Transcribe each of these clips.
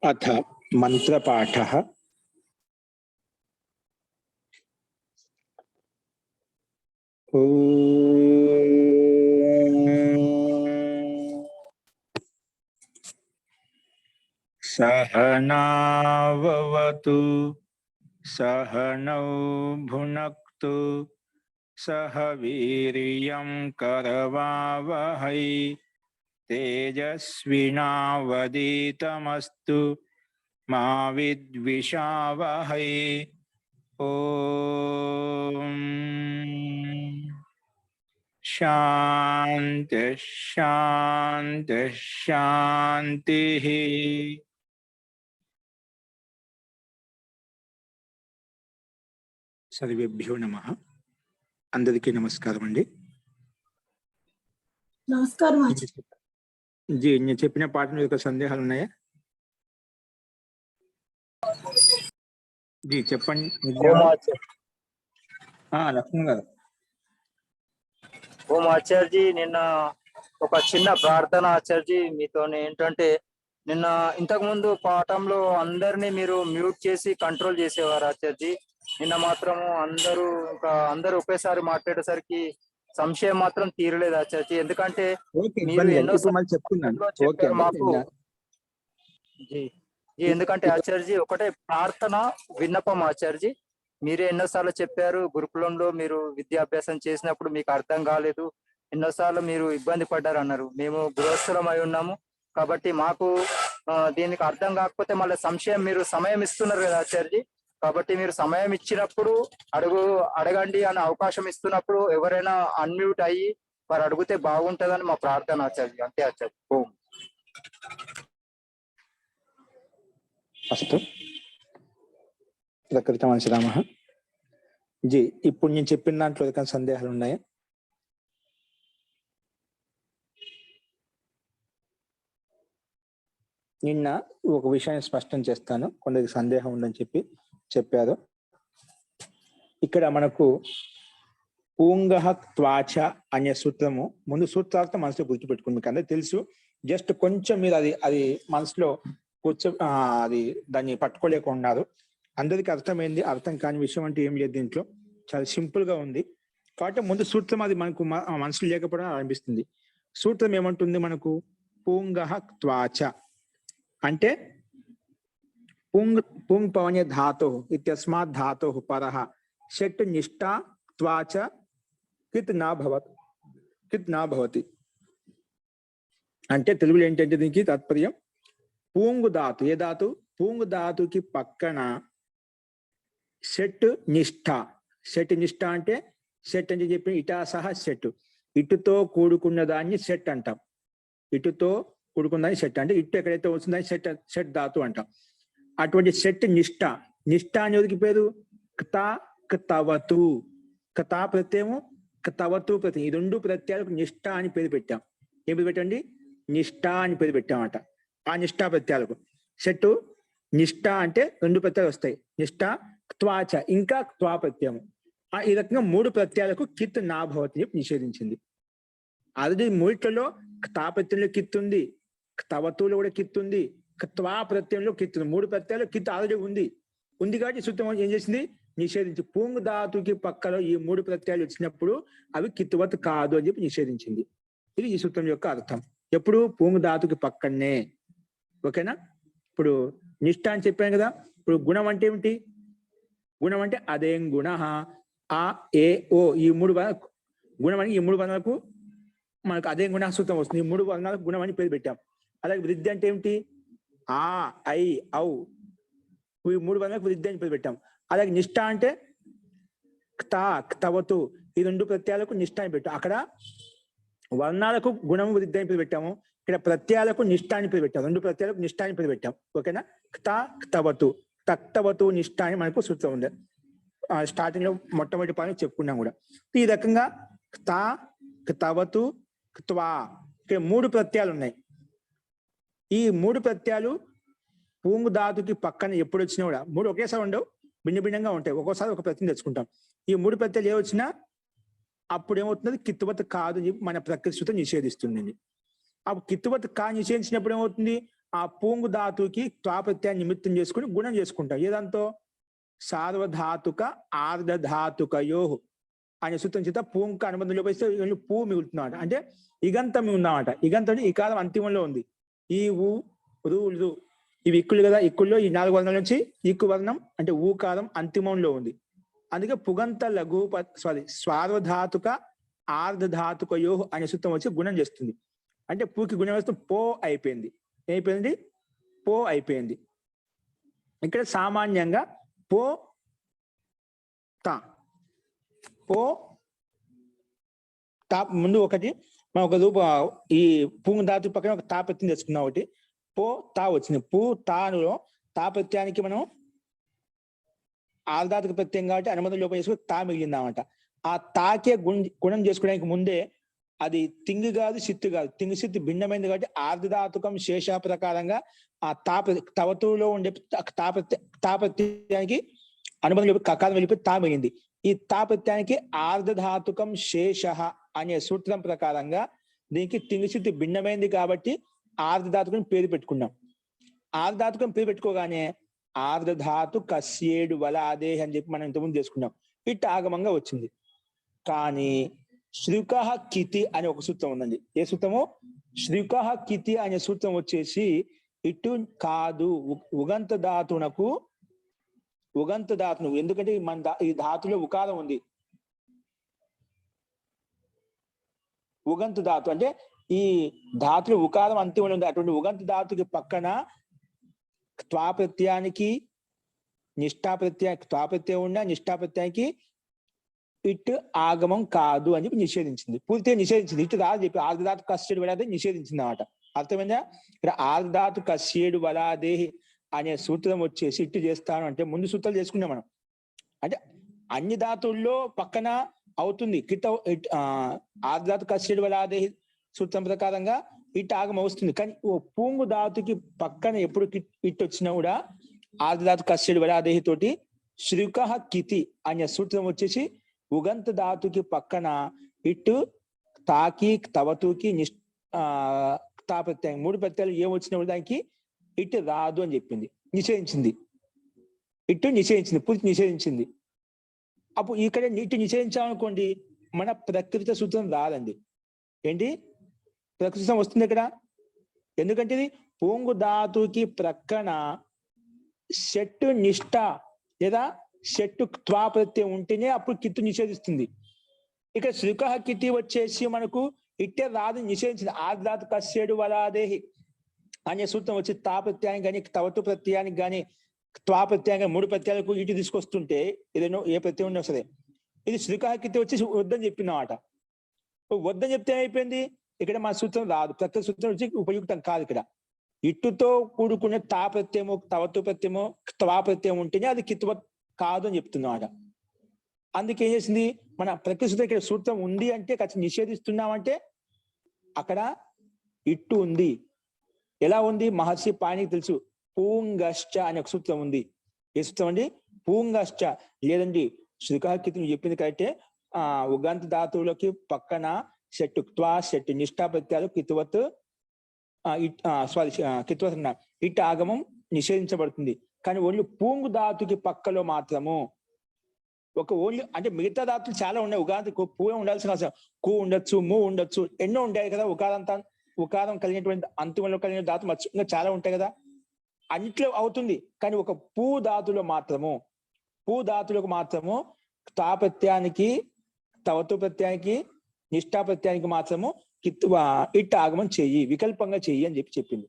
अथ मंत्रपाठः। सहनाववतु सहनौ भुनक्तु सह वीर्यं करवावहै तेजस्विनावधीतमस्तु मा विद्विषावहै। ओम शांति शांति शांति। सर्वेभ्यो नमः। अंदरिकी नमस्कारम अंडी। నమస్కారం जी నేను చెప్పిన పాట మీద ఒక సందేహాలు ఉన్నాయా? जी చెప్పండి. లక్ష్మణ్ గారు. ఓం ఆచార్యజీ, నిన్న ఒక చిన్న ప్రార్థన ఆచార్యజీ మీతో ఏంటంటే, నిన్న ఇంతకు ముందు పాఠంలో అందరినీ మీరు మ్యూట్ చేసి కంట్రోల్ చేసేవారు ఆచార్యజీ. నిన్న మాత్రము అందరూ ఒకేసారి మాట్లాడేసరికి సంశయం మాత్రం తీరలేదు ఆచార్యజీ. ఎందుకంటే మీరు ఎన్నో చెప్పారు మాకు. ఎందుకంటే ఆచార్యజీ ఒకటే ప్రార్థన విన్నపం ఆచార్యజీ. మీరే ఎన్నోసార్లు చెప్పారు, గురుకులంలో మీరు విద్యాభ్యాసం చేసినప్పుడు మీకు అర్థం కాలేదు, ఎన్నోసార్లు మీరు ఇబ్బంది పడ్డారు అన్నారు. మేము గృహస్థులం అయి ఉన్నాము కాబట్టి మాకు దీనికి అర్థం కాకపోతే మళ్ళీ సంశయం, మీరు సమయం ఇస్తున్నారు కదా ఆచార్యజీ. కాబట్టి మీరు సమయం ఇచ్చినప్పుడు అడగండి అనే అవకాశం ఇస్తున్నప్పుడు ఎవరైనా అన్మ్యూట్ అయ్యి వారు అడిగితే బాగుంటుందని మా ప్రార్థన ఆచార్య. అంతే ఆచార్య. ఓం అస్తు. ప్రకృతమనసి రామః. జీ ఇప్పుడు నేను చెప్పిన దాంట్లో ఏదైనా సందేహాలు ఉన్నాయా? నిన్న ఒక విషయాన్ని స్పష్టం చేస్తాను, కొందరికి సందేహం ఉందని చెప్పారు. ఇక్కడ మనకు పూంగః త్వాచ అనే సూత్రము, ముందు సూత్రాలతో మనసులో గుర్తుపెట్టుకుని మీకు అందరికీ తెలుసు. జస్ట్ కొంచెం మీరు అది మనసులో అది దాన్ని పట్టుకోలేకున్నారు. అందరికీ అర్థమైంది. అర్థం కాని విషయం అంటే ఏం లేదు, దీంట్లో చాలా సింపుల్ గా ఉంది. కాబట్టి ముందు సూత్రం అది మనకు మనసులో లేకపోవడం అనిపిస్తుంది. సూత్రం ఏమంటుంది మనకు? పూంగః త్వాచ అంటే పుంగ్ పవనే ధాతు ఇత్యస్మాత్ ధాతు పరః షట్ నిష్ఠా త్వాచ కిత్ నా భవతి. అంటే తెలుగులో ఏంటంటే దీనికి తాత్పర్యం, పూంగు ధాతు, ఏ ధాతు? పూంగు ధాతుకి పక్కన షట్ నిష్ఠ. షట్ నిష్ఠ అంటే షట్ అని చెప్పి ఇటా సహా షట్, ఇటుతో కూడుకున్న దాన్ని షట్ అంటాం. ఇటుతో కూడుకున్నదాన్ని షట్ అంటే, ఇటు ఎక్కడైతే వస్తుందని షట్ ధాతు అంటాం. అటువంటి షట్ నిష్ఠ. నిష్ఠ అనేది పేరు క్తా క్తవతు. క్తా ప్రత్యయము, క్తవతు ప్రత్యయం, ఈ రెండు ప్రత్యయాలకు నిష్ఠ అని పేరు పెట్టాం. ఏం పేరు పెట్టండి? నిష్ఠ అని పేరు పెట్టామట. ఆ నిష్ఠా ప్రత్యయాలకు షట్టు నిష్ఠ అంటే రెండు ప్రత్యయాలు వస్తాయి, నిష్ఠ త్వాచ ఇంకా త్వా ప్రత్యయము. ఈ రకంగా మూడు ప్రత్యయాలకు కిత్ నా భవతి చెప్పి నిషేధించింది. అది మూడిట్లో క్తా ప్రత్యయంలో కిత్ ఉంది, క్తవతులో కూడా కిత్ ఉంది, త్వా ప్రత్యయంలో కిత్ ఉంది. మూడు ప్రత్యయాలు కిత్ ఆల్రెడీ ఉంది కాబట్టి సూత్రం ఏం చేసింది? నిషేధించి పూంగ్ ధాతుకి పక్కలో ఈ మూడు ప్రత్యయాలు వచ్చినప్పుడు అవి కిత్వత్ కాదు అని చెప్పి నిషేధించింది. ఇది ఈ సూత్రం యొక్క అర్థం. ఎప్పుడు? పూంగ్ ధాతుకి పక్కనే. ఓకేనా? ఇప్పుడు నిష్ఠ అని చెప్పాను కదా. ఇప్పుడు గుణం అంటే ఏమిటి? గుణం అంటే అదేం గుణ, ఆ ఏ ఓ, ఈ మూడు గుణం అని, ఈ మూడు వర్ణాలకు మనకు అదే గుణ సూత్రం వస్తుంది. ఈ మూడు వర్ణాలకు గుణం అని పేరు పెట్టాం. అలాగే వృద్ధి అంటే ఏమిటి? ఆ ఐ ఔ, ఈ మూడు వర్ణాలకు వృద్ధి అని పేరు పెట్టాం. అలాగే నిష్ఠ అంటే క్తా క్తవతు, ఈ రెండు ప్రత్యయాలకు నిష్ఠ అని పెట్టాం. అక్కడ వర్ణాలకు గుణము వృద్ధి అని పేరు పెట్టాము, ఇక్కడ ప్రత్యయాలకు నిష్ఠ అని పేరు పెట్టాం. రెండు ప్రత్యయాలకు నిష్ఠ అని పేరు పెట్టాం. ఓకేనా? క్తా క్తవతు, తక్తవతు నిష్ఠ అని మనకు సూత్రం ఉంది. స్టార్టింగ్ లో మొట్టమొదటి పాయింట్ చెప్పుకున్నాం కూడా. ఈ రకంగా క్తా క్తవతు క్త్వా, ఇక్కడ మూడు ప్రత్యయాలు ఉన్నాయి. ఈ మూడు ప్రత్యయాలు పూంగు ధాతుకి పక్కన ఎప్పుడు వచ్చినా కూడా, మూడు ఒకేసారి ఉండవు, భిన్న భిన్నంగా ఉంటాయి. ఒక్కోసారి ఒక ప్రత్యయం తెచ్చుకుంటాం. ఈ మూడు ప్రత్యయాలు ఏ వచ్చినా అప్పుడు ఏమవుతుంది? కిత్తువత్ కాదు అని చెప్పి మన ప్రకృతి సూత్రం నిషేధిస్తుంది. అప్పుడు కిత్తువత్ కా నిషేధించినప్పుడు ఏమవుతుంది? ఆ పూంగు ధాతుకి త్వా ప్రత్యయాన్ని నిమిత్తం చేసుకుని గుణం చేసుకుంటాం. ఏదంతో సార్వధాతుక ఆర్ధధాతుకయో అనే సూత్రం చేత పూంక అనుబంధంలో పోయిస్తే పూ మిగులుతుందన్నమాట. అంటే ఇగంతం ఉందన్నమాట. ఇగంతం ఈ కాలం అంతిమంలో ఉంది. ఈ ఊ రు రు ఇవి ఇక్కులు కదా, ఇక్కుల్లో ఈ 4 వర్ణాల నుంచి ఇక్కు వర్ణం అంటే ఊకారం అంతిమంలో ఉంది. అందుకే పుగంత లఘు స్వార్వధాతుక ఆర్ధధాతుకయో అనే సూత్రం వచ్చి గుణం చేస్తుంది. అంటే పూకి గుణం వేస్తే పో అయిపోయింది. ఏమైపోయింది? పో అయిపోయింది. ఇక్కడ సామాన్యంగా పో తా, పో తా ముందు ఒకటి మనం ఒక రూప ఈ పూంగు ధాతు పక్కన ఒక తా ప్రత్యయం తెచ్చుకున్నాం. ఒకటి పో తా వచ్చింది. పూ తానులో తా ప్రత్యయానికి మనం ఆర్ధాతుక ప్రత్యయం కాబట్టి అనుబంధం లోపం చేసుకుని తా మిగిలిందన్నమాట. ఆ తాకే గుణం చేసుకోవడానికి ముందే అది తింగి కాదు, సిత్తు కాదు. తింగి సిత్తు భిన్నమైంది కాబట్టి ఆర్ధధాతుకం శేష ప్రకారంగా ఆ తవతులో ఉండే తాపత్యానికి అనుబంధం వెళ్ళి కకాలం వెళ్ళిపోయి తా మిగింది. ఈ తాపత్యానికి ఆర్ధధాతుకం శేష అనే సూత్రం ప్రకారంగా దీనికి తింగి సిత్తు భిన్నమైంది కాబట్టి ఆర్ధధాతుకం పేరు పెట్టుకున్నాం. ఆర్ధధాతుకం పేరు పెట్టుకోగానే ఆర్ధధాతు కస్యేడు వలాదే అని చెప్పి మనం ఇంతకుముందు చేసుకున్నాం. ఇట్ ఆగమంగా వచ్చింది. కానీ శ్రుకః కితి అనే ఒక సూత్రం ఉందండి. ఏ సూత్రము? శ్రుకః కితి అనే సూత్రం వచ్చేసి ఇటు కాదు, ఉగంత ధాతునకు ఎందుకంటే మన ఈ ధాతులో ఉకారం ఉంది. ఉగంత ధాతు అంటే ఈ ధాతులో ఉకారం అంతిమంలో ఉంది. అటువంటి ఉగంత ధాతుకి పక్కన త్వా ప్రత్యయానికి త్వా ప్రత్యయం ఉన్న నిష్ఠా ప్రత్యయానికి ఇట్ ఆగమం కాదు అని చెప్పి నిషేధించింది. పూర్తిగా నిషేధించింది. ఇటు రాదు చెప్పి ఆర్ధధాతు కస్యేడు వలాదే నిషేధించింది అన్నమాట. అర్థమైందా? ఇక్కడ ఆర్ధధాతు కస్యేడు వలాదేహి అనే సూత్రం వచ్చేసి ఇటు చేస్తాను అంటే ముందు సూత్రాలు చేసుకున్నాం మనం. అంటే అన్ని ధాతుల్లో పక్కన అవుతుంది కిట్ ఆర్ధధాతు కస్యేడు వలాదేహి సూత్రం ప్రకారంగా ఇట్ ఆగమం వస్తుంది. కానీ ఓ పూంగు ధాతుకి పక్కన ఎప్పుడు ఇట్ వచ్చినా కూడా ఆర్ధధాతు కస్యేడు వలాదేహి తోటి శ్రుకః కితి అనే సూత్రం వచ్చేసి ఉగంత ధాతుకి పక్కన ఇటు తాకి తవతుకి తా ప్రత్యయం 3 ప్రత్యయాలు ఏం వచ్చినప్పుడు దానికి ఇటు రాదు అని చెప్పింది. నిషేధించింది. ఇటు నిషేధించింది, పూర్తి నిషేధించింది. అప్పుడు ఇక్కడ ఇటు నిషేధించామనుకోండి మన ప్రకృత సూత్రం రాదండి. ఏంటి ప్రకృతి సూత్రం వస్తుంది ఇక్కడ? ఎందుకంటే ఇది పూంగు ధాతుకి ప్రక్కన షట్టు నిష్ఠ లేదా షట్టు త్వా ప్రత్యయం ఉంటేనే అప్పుడు కిత్తు నిషేధిస్తుంది. ఇక్కడ శ్రుకః కితి వచ్చేసి మనకు ఇట్టే రాదు, నిషేధించింది. ఆర్ధధాతు కస్యేడు వలాదేహి అనే సూత్రం వచ్చి తా ప్రత్యయానికి కానీ తవతు ప్రత్యయానికి కానీ త్వా ప్రత్యయానికి 3 ప్రత్యయాలకు ఇటు తీసుకొస్తుంటే ఏదైనా ఏ ప్రత్యయం ఉన్నా సరే ఇది శ్రుకః కితి వచ్చేసి వద్దని చెప్పిందన్నమాట. వద్దని చెప్తే అయిపోయింది. ఇక్కడ మన సూత్రం రాదు, ప్రకృత సూత్రం వచ్చి ఉపయుక్తం కాదు. ఇక్కడ ఇట్టుతో కూడుకునే తా ప్రత్యయము తవతు ప్రత్యయము త్వా ప్రత్యయం ఉంటేనే అది కిత్వ కాదు అని చెప్తున్నమాట. అందుకే ఏం చేసింది మన ప్రకృతి ఇక్కడ సూత్రం ఉంది అంటే ఖచ్చితంగా నిషేధిస్తున్నామంటే అక్కడ ఇట్టు ఉంది. ఎలా ఉంది? మహర్షి పాణికి తెలుసు. పూంగశ్చ అనే ఒక సూత్రం ఉంది. ఏ సూత్రం అండి? పూంగశ్చ. లేదండి శ్రుకః కితి నువ్వు చెప్పింది కరెక్టే. ఉగంత ధాతువులకి పక్కన షట్టు త్వా షట్టు నిష్ఠా ప్రత్యయాలు కిత్వత్ కిత్వత్ ఇట్ ఆగమం నిషేధించబడుతుంది. కానీ ఓన్లీ పూంగు ధాతుకి పక్కలో మాత్రము ఒక ఓన్లీ అంటే మిగతా ధాతులు చాలా ఉన్నాయి. ఉగాది పూ ఉండాల్సిన అవసరం, కు ఉండొచ్చు, ము ఉండొచ్చు, ఎన్నో ఉంటాయి కదా. ఉకారం కలిగినటువంటి అంతిమంలో కలిగిన ధాతు ఇంకా చాలా ఉంటాయి కదా. అన్నిట్లో అవుతుంది. కానీ ఒక పూ ధాతులో మాత్రము తా ప్రత్యయానికి తవతు ప్రత్యయానికి నిష్ఠా ప్రత్యయానికి మాత్రము ఇట్ ఆగమం చెయ్యి, వికల్పంగా చెయ్యి అని చెప్పింది.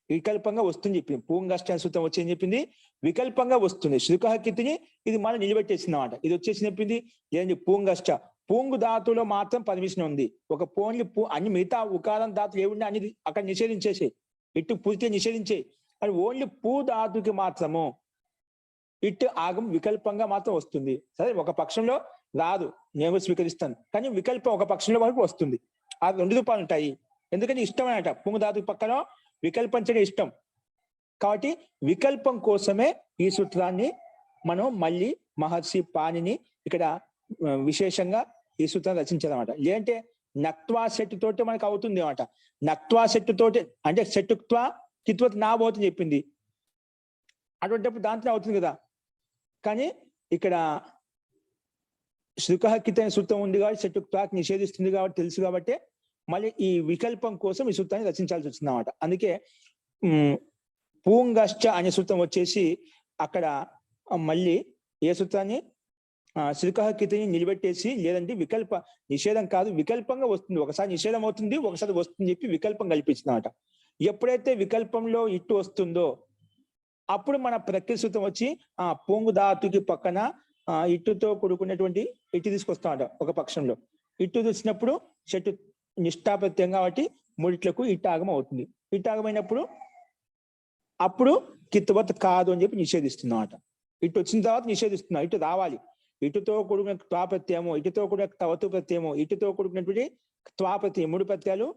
వికల్పంగా వస్తుంది చెప్పింది. పూంగష్ట సూత్రం వచ్చేది చెప్పింది, వికల్పంగా వస్తుంది. శ్రుకః కితిని ఇది మనం నిలబెట్టేసింది అన్నమాట. ఇది వచ్చేసి చెప్పింది ఏంటి? పూంగష్ట. పూంగు ధాతులో మాత్రం పర్మిషన్ ఉంది. ఒక పోన్లీ అన్ని మిగతా ఉకారం ధాతులు ఏముండే అన్ని అక్కడ నిషేధించేసే, ఇటు పూర్తిగా నిషేధించే. అని ఓన్లీ పూ ధాతుకి మాత్రము ఇటు ఆగం వికల్పంగా మాత్రం వస్తుంది. సరే ఒక పక్షంలో రాదు, నేను స్వీకరిస్తాను. కానీ వికల్పం ఒక పక్షంలో వరకు వస్తుంది. ఆ 2 రూపాయలు ఉంటాయి. ఎందుకంటే ఇష్టం అన్నట పూంగు ధాతుకి పక్కన వికల్పించడం ఇష్టం. కాబట్టి వికల్పం కోసమే ఈ సూత్రాన్ని మనం మళ్ళీ మహర్షి పాణిని ఇక్కడ విశేషంగా ఈ సూత్రాన్ని రచించారన్నమాట. లేదంటే నక్త్వా సెట్ తోటి మనకు అవుతుంది అన్నమాట. నక్త్వా సెట్ తోటి అంటే సెట్టుక్త్వా కిత్వత్ నా భవతి చెప్పింది, అటువంటిప్పుడు దాంట్లో అవుతుంది కదా. కానీ ఇక్కడ శృకహక్కిత అనే సూత్రం ఉంది కాబట్టి చెట్టు త్వాక్ నిషేధిస్తుంది కాబట్టి తెలుసు కాబట్టి మళ్ళీ ఈ వికల్పం కోసం ఈ సూత్రాన్ని రచించాల్సి వచ్చింది అన్నమాట. అందుకే పూంగశ్చ అనే సూత్రం వచ్చేసి అక్కడ మళ్ళీ ఏ సూత్రాన్ని శృకహక్కితని నిలబెట్టేసి, లేదంటే వికల్ప నిషేధం కాదు వికల్పంగా వస్తుంది, ఒకసారి నిషేధం అవుతుంది ఒకసారి వస్తుంది చెప్పి వికల్పం కల్పించింది అన్నమాట. ఎప్పుడైతే వికల్పంలో ఇట్టు వస్తుందో అప్పుడు మన ప్రకృతి సూత్రం వచ్చి పొంగు ధాతుకి పక్కన ఇట్టుతో కూడుకున్నటువంటి ఇటు తీసుకొస్తామట. ఒక పక్షంలో ఇట్టు చూసినప్పుడు చెట్టు నిష్ఠాప్రత్యం కాబట్టి మూడిట్లకు ఇట్టాగం అవుతుంది. ఇట్టాగమైనప్పుడు అప్పుడు కిత్వత్ కాదు అని చెప్పి నిషేధిస్తున్నామట. ఇటు వచ్చిన తర్వాత నిషేధిస్తున్నాం, ఇటు రావాలి. ఇటుతో కూడిన త్వాప్రత్యయము, ఇటుతో కూడిన తవతు ప్రత్యయము, ఇటుతో కూడుకున్నటువంటి త్వాప్రత్యయం, 3 ప్రత్యయాలు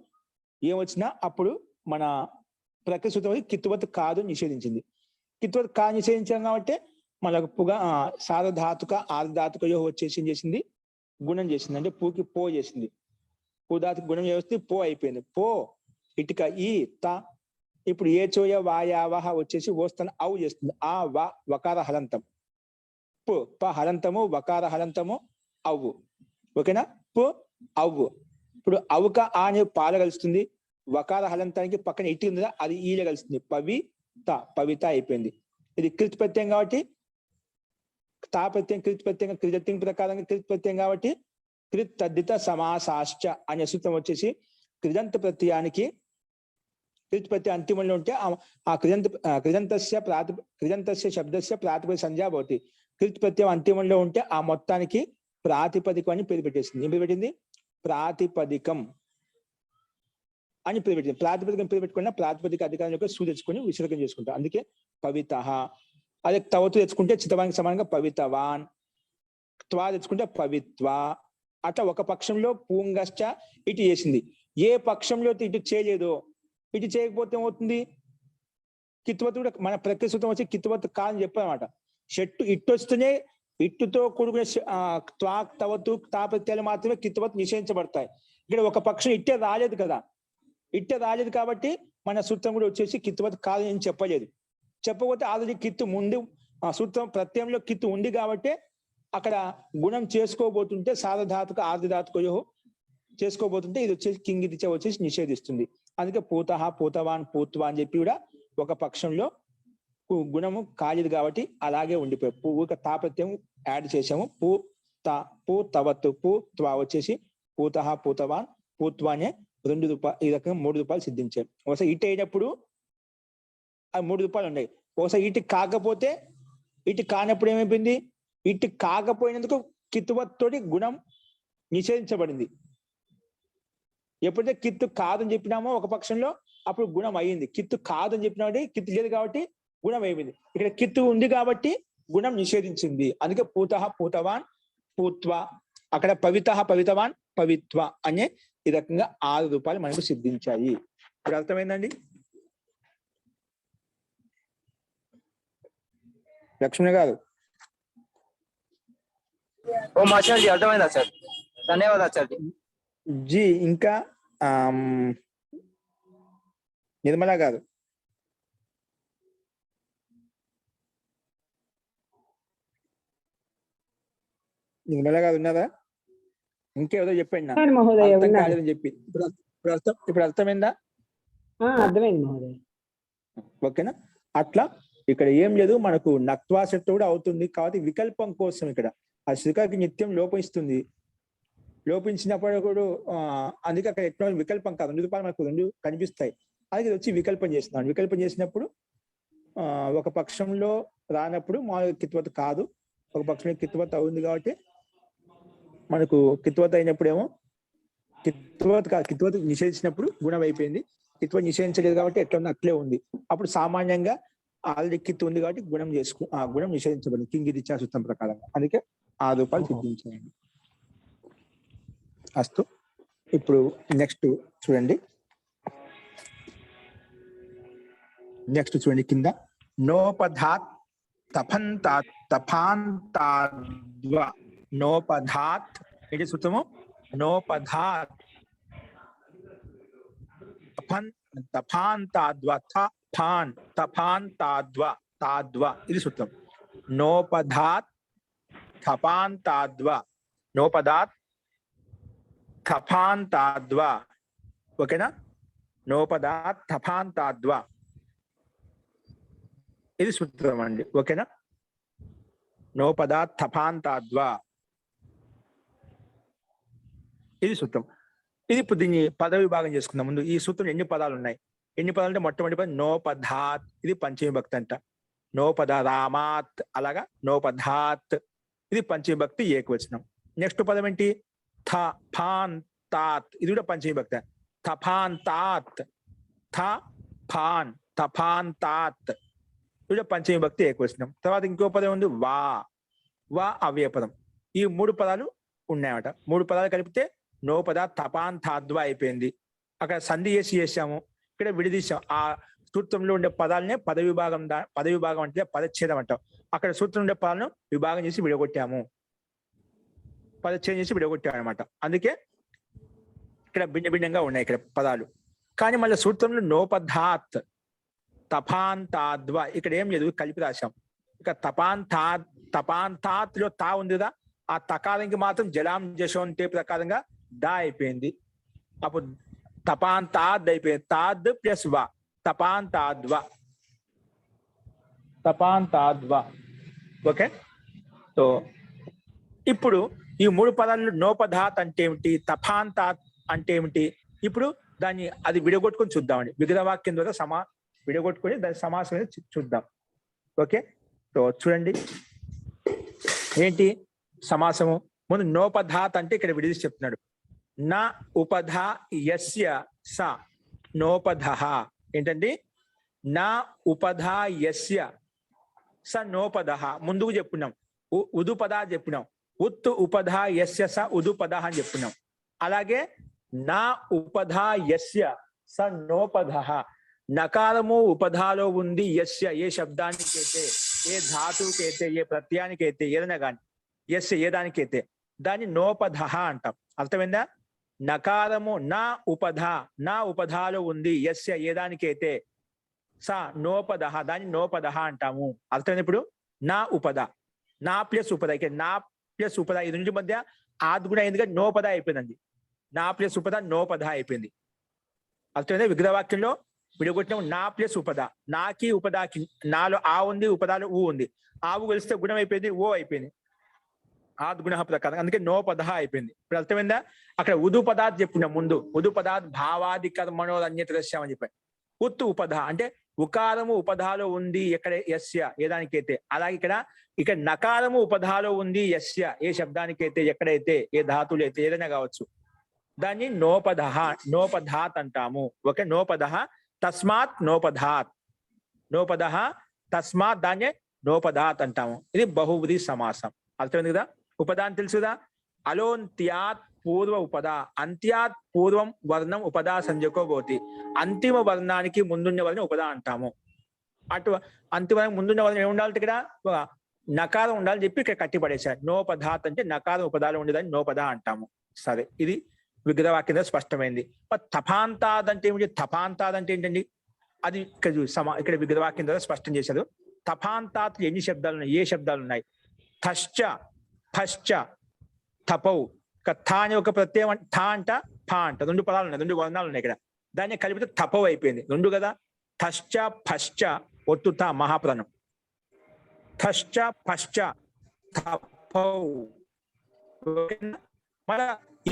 ఏమొచ్చినా అప్పుడు మన ప్రకృతి సూత్రం కిత్వత్ కాదు నిషేధించింది. కిత్వత్ కాదు నిషేధించాం కాబట్టి మనకు పుగా సారధాతుక ఆర్ధాతుక యోహ వచ్చేసి చేసింది, గుణం చేసింది. అంటే పూకి పో చేసింది, పూధాతుక గుణం చేస్తే పో అయిపోయింది. పో ఇటుక ఈ త. ఇప్పుడు ఏ చోయ వాయావహ వచ్చేసి ఓస్తన అవు చేస్తుంది. ఆ వా వకార హలంతం, పు ప హలంతము వకార హలంతము అవ్వు. ఓకేనా, పు అవ్వు. ఇప్పుడు అవుక ఆ అనే పాల కలుస్తుంది, వకార హలంతానికి పక్కన ఇటు ఉంది అది ఈల కలుస్తుంది, పవిత పవిత అయిపోయింది. ఇది కృత్ ప్రత్యయం కాబట్టి తా ప్రత్యయం కృత్ ప్రత్యయం కృతత్వం ప్రకారంగా కృత్ ప్రత్యయం కాబట్టి కృత్ తద్దిత సమాసాశ్చ అనే సూత్రం వచ్చేసి కృదంత ప్రత్యయానికి కృత్ ప్రత్యయం అంతిమంలో ఉంటే ఆ కృదంతస్య శబ్దస్య ప్రాతిపదిక సంజ్ఞ భవతి. కృత్ ప్రత్యయం అంతిమంలో ఉంటే ఆ మొత్తానికి ప్రాతిపదికం అని పేరు పెట్టేసింది. ఏం పేరు పెట్టింది? ప్రాతిపదికం అని పేరు పెట్టింది. ప్రాతిపదికం పేరు పెట్టుకున్న ప్రాతిపదిక అధికారం యొక్క సూ తెచ్చుకొని విసర్గం చేసుకుంటాం. అందుకే పవిత. అదే తవతు తెచ్చుకుంటే చిత్తవానికి సమానంగా పవితవాన్, త్వా తెచ్చుకుంటే పవిత్వ. అట్లా ఒక పక్షంలో పూంగశ్చ ఇటు చేసింది. ఏ పక్షంలో ఇటు చేయలేదో, ఇటు చేయకపోతే ఏమవుతుంది? కిత్వత్ కూడా మన ప్రకృతి సూత్రం వచ్చి కిత్వత్ కాదని చెప్పారన్నమాట. షట్టు ఇట్టు వస్తేనే ఇట్టుతో కూడుకునే త్వా తవతు తా ప్రత్యయాలు మాత్రమే కిత్వత్ నిషేధించబడతాయి. ఇక్కడ ఒక పక్షం ఇట్టే రాలేదు కదా, ఇట్టే రాలేదు కాబట్టి మన సూత్రం కూడా వచ్చేసి కిత్వత్ కాదని ఏం చెప్పలేదు. చెప్పకపోతే ఆల్రెడీ కిత్తు ముందు సూత్రం ప్రత్యయంలో కిత్తు ఉంది కాబట్టి అక్కడ గుణం చేసుకోబోతుంటే సారధాతుక ఆర్ధధాతుకయో చేసుకోబోతుంటే ఇది వచ్చేసి కింగితిచ వచ్చేసి నిషేధిస్తుంది. అందుకే పూతహ పూతవాన్ పూత్వా అని చెప్పి కూడా ఒక పక్షంలో గుణము కాలేదు కాబట్టి అలాగే ఉండిపోయి పూక తా ప్రత్యయం యాడ్ చేసాము. పూ తవత్తు పూ త్వా వచ్చేసి పూతహ పూతవాన్ పూత్వా అనే 2 రూపాయలు, ఈ రకంగా 3 రూపాయలు సిద్ధించాయి. ఒకసారి ఇటు అయినప్పుడు అవి 3 రూపాయలు ఉన్నాయి. ఒకసారి ఇటు కాకపోతే ఇటు కానప్పుడు ఏమైపోయింది? ఇటు కాకపోయినందుకు కిత్తువత్ తోటి గుణం నిషేధించబడింది. ఎప్పుడైతే కిత్తు కాదని చెప్పినామో ఒక పక్షంలో అప్పుడు గుణం అయ్యింది. కిత్తు కాదని చెప్పినామంటే కిత్తు లేదు కాబట్టి గుణం అయిపోయింది. ఇక్కడ కిత్తు ఉంది కాబట్టి గుణం నిషేధించింది. అందుకే పూతః పూతవాన్ పూత్వ, అక్కడ పవితః పవితవాన్ పవిత్వ అనే ఈ రకంగా 6 రూపాయలు మనకు సిద్ధించాయి. ఇప్పుడు అర్థమైందండి? లక్ష్మణ్ గారు. ఓ ఆచార్య అర్థమైంది ఆచార్య, ధన్యవాదాలు ఆచార్య జీ. ఇంకా నిర్మలా గారు. నిర్మలా గారు ఉన్నారా? ఇంకేదో చెప్పండి, అర్థం కాలేదని చెప్పి. ఇప్పుడు అర్థమైందా? అర్థమైంది మహోదయ. ఓకేనా? అట్లా ఇక్కడ ఏం లేదు, మనకు నక్వా సెట్ కూడా అవుతుంది కాబట్టి వికల్పం కోసం ఇక్కడ ఆ శ్రీకాకి నిత్యం లోపిస్తుంది. లోపించినప్పుడు కూడా అందుకే అక్కడ ఎట్లా వికల్పం కాదు, 2 రూపాయలు మనకు 2 కనిపిస్తాయి. అది వచ్చి వికల్పం చేస్తున్నాను. వికల్పం చేసినప్పుడు ఒక పక్షంలో రానప్పుడు మామూలుగా కిత్వత్ కాదు, ఒక పక్షంలో కిత్వత్ అవుతుంది కాబట్టి మనకు కిత్వత్ అయినప్పుడు ఏమో కిత్వత్ కాదు, కిత్వత్ నిషేధించినప్పుడు గుణం అయిపోయింది. కిత్వత్ నిషేధించలేదు కాబట్టి ఎట్లా ఉంది అట్లే ఉంది. అప్పుడు సామాన్యంగా ఆల్రెడీ కిత్తు ఉంది కాబట్టి గుణం ఆ గుణం నిషేధించబడింది కింగిదిచ్చా సూత్రం ప్రకారంగా. అందుకే 6 రూపాయలు సిద్ధించాయండి. అస్తు. ఇప్పుడు నెక్స్ట్ చూడండి, కింద నోపధాత్ తఫాంతాద్వ. నోపధాత్ ఏంటి సూత్రము? నోపధాత్ తఫాంతాద్వ ఫాన్ తఫాన్ తాద్వ తాద్వ ఇది సూత్రం. నోపధాత్ తపాన్ తాద్వ నోపదాత్ తపాన్ తాద్వ. ఓకేనా? నోపదాత్ తపాన్ తాద్వ ఇది సూత్రం అండి. ఓకేనా? నోపదాత్ తపాన్ తాద్వ ఇది సూత్రం. ఇది ఇప్పుడు దీన్ని పద విభాగం చేసుకుందాం. ముందు ఈ సూత్రం ఎన్ని పదాలు ఉన్నాయి? ఎన్ని పదాలు అంటే మొట్టమొదటి పదం నోపధాత్, ఇది పంచమీ అంట. నోపద రామాత్, అలాగా నోపధాత్ ఇది పంచమీ ఏకవచనం. నెక్స్ట్ పదం ఏంటి? థ ఫాన్ తాత్, ఇది కూడా పంచమీ తఫాన్ తాత్, థ ఫాన్ తఫాన్ తాత్ ఇది కూడా పంచమీ ఏకవచనం. తర్వాత ఇంకో పదం ఉంది వా, వా అవ్యయ పదం. ఈ 3 పదాలు ఉన్నాయన్నమాట. 3 పదాలు కలిపితే నోపద తపాన్ తాద్వ అయిపోయింది. అక్కడ సంధి చేసాము, ఇక్కడ విడదీసాం. ఆ సూత్రంలో ఉండే పదాలనే పద విభాగం అంటే పదచ్ఛేదం అంటాం. అక్కడ సూత్రం ఉండే పదాలను విభాగం చేసి విడగొట్టాము, పదచ్ఛేదం చేసి విడగొట్టాము అనమాట. అందుకే ఇక్కడ భిన్న భిన్నంగా ఉన్నాయి ఇక్కడ పదాలు. కానీ మళ్ళీ సూత్రంలో నోపధాత్ తపాన్ తాద్వ ఇక్కడ ఏం లేదు, కలిపి రాశాం. ఇక తపాన్ తాత్ లో తా ఉంది కదా, ఆ తకారంకి మాత్రం జలాం జశోంతే ప్రకారంగా దా అయిపోయింది. అప్పుడు తపాన్ తాద్ అయిపోయింది. తాద్ ప్లస్ వా తపాన్ తాద్వ, తపాన్ తాద్వ. ఓకే, సో ఇప్పుడు ఈ 3 పదాలు నోపధాత్ అంటే ఏమిటి, తపాన్ తాత్ అంటే ఏమిటి, ఇప్పుడు దాన్ని అది విడగొట్టుకొని చూద్దామండి. విగ్రహవాక్యం ద్వారా విడగొట్టుకొని దాని సమాసం చూద్దాం. ఓకే, సో చూడండి ఏంటి సమాసము. ముందు నోపధాత్ అంటే ఇక్కడ విడిది చెప్తున్నాడు. నా ఉపధా యస్య స నోపధః. ఏంటండి? నా ఉపధా యస్య స నోపధః. ముందుకు చెప్పుకున్నాం, ఉదుపదా చెప్పినాం. ఉత్ ఉపధా యస్య స ఉదుపదః అని చెప్పుకున్నాం. అలాగే నా ఉపధా యస్య స నోపధః. నకారము ఉపధాలో ఉంది యస్య, ఏ శబ్దానికైతే, ఏ ధాతువుకైతే, ఏ ప్రత్యయానికైతే, ఏదైనా కానీ యస్య ఏ దానికైతే దాన్ని నోపధః అంటాం. అర్థమైందా? నకారము నా ఉపధాలో ఉంది యస్య ఏ దానికైతే, స నోపధః దాన్ని నోపధః అంటాము. అర్థమైంది? ఇప్పుడు నా ఉపధ, నా ప్లస్ ఉపధ, ఇక్కడ నా ప్లస్ ఉపధ ఈ రెండు మధ్య ఆది కూడా అయింది కానీ నోపధ అయిపోయిందండి. నా ప్లస్ ఉపధ నోపధ అయిపోయింది. అర్థమైందా? విగ్రహవాక్యంలో విడగొట్టిన నా ప్లస్ ఉపధ, నాకి ఉపదాకి, నాలో ఆ ఉంది, ఉపదాలో ఊ ఉంది. ఆవు కలిస్తే గుణం అయిపోయింది, ఓ అయిపోయింది ఆద్ గుణ ప్రకారం, అందుకే నోపధ అయిపోయింది. ఇప్పుడు అర్థమైందా? అక్కడ ఉదు పదార్థ చెప్పుకున్నాం ముందు. ఉదు పదార్థ భావాది కర్మణోదన్యత దృశ్యం అని చెప్పాను. ఉత్తు ఉపధ అంటే ఉకారము ఉపధాలో ఉంది ఎక్కడ యస్య ఏ దానికైతే. అలాగే ఇక్కడ నకారము ఉపధాలో ఉంది యస్య ఏ శబ్దానికైతే, ఎక్కడైతే, ఏ ధాతులు అయితే, ఏదైనా కావచ్చు, దాన్ని నోపధాత్ అంటాము. ఓకే, నోపధః తస్మాత్ నోపధాత్, నోపధః తస్మాత్ దాన్నే నోపధాత్ అంటాము. ఇది బహువ్రీహి సమాసం. అర్థమైంది కదా? ఉపదా అని తెలుసు కదా? అలోంత్యాత్ పూర్వ ఉపద, అంత్యాత్ పూర్వం వర్ణం ఉపదా సంజకో భవతి. అంతిమ వర్ణానికి ముందున్న వర్ణం ఉపదా అంటాము. అటు అంతిమ ముందున్న వర్ణం ఏముండాలి? ఇక్కడ నకారం ఉండాలని చెప్పి ఇక్కడ కట్టిపడేశారు. నోపధాత్ అంటే నకారం ఉపదాలో ఉండేదాన్ని నోపద అంటాము. సరే, ఇది విగ్రహవాక్యంలో స్పష్టమైంది. తపాంతాద్ అంటే ఏమిటి? తపాంతాద్ అంటే ఏంటండి? అది ఇక్కడ విగ్రహవాక్యం ద్వారా స్పష్టం చేశారు. తపాంతాత్ ఎన్ని శబ్దాలు ఉన్నాయి, ఏ శబ్దాలు ఉన్నాయి? థశ్చ, ఫశ్చ, తపౌ. థ అనే ఒక ప్రత్యయం, థ అంట, ఫ అంట, 2 పదాలు ఉన్నాయి, 2 వర్ణాలు ఉన్నాయి ఇక్కడ. దాన్ని కలిపితే తపౌ అయిపోయింది. 2 కదా. థశ్చ ఫశ్చ ఒత్తు థ మహాప్రాణం. థశ్చ ఫశ్చ తపౌ. మన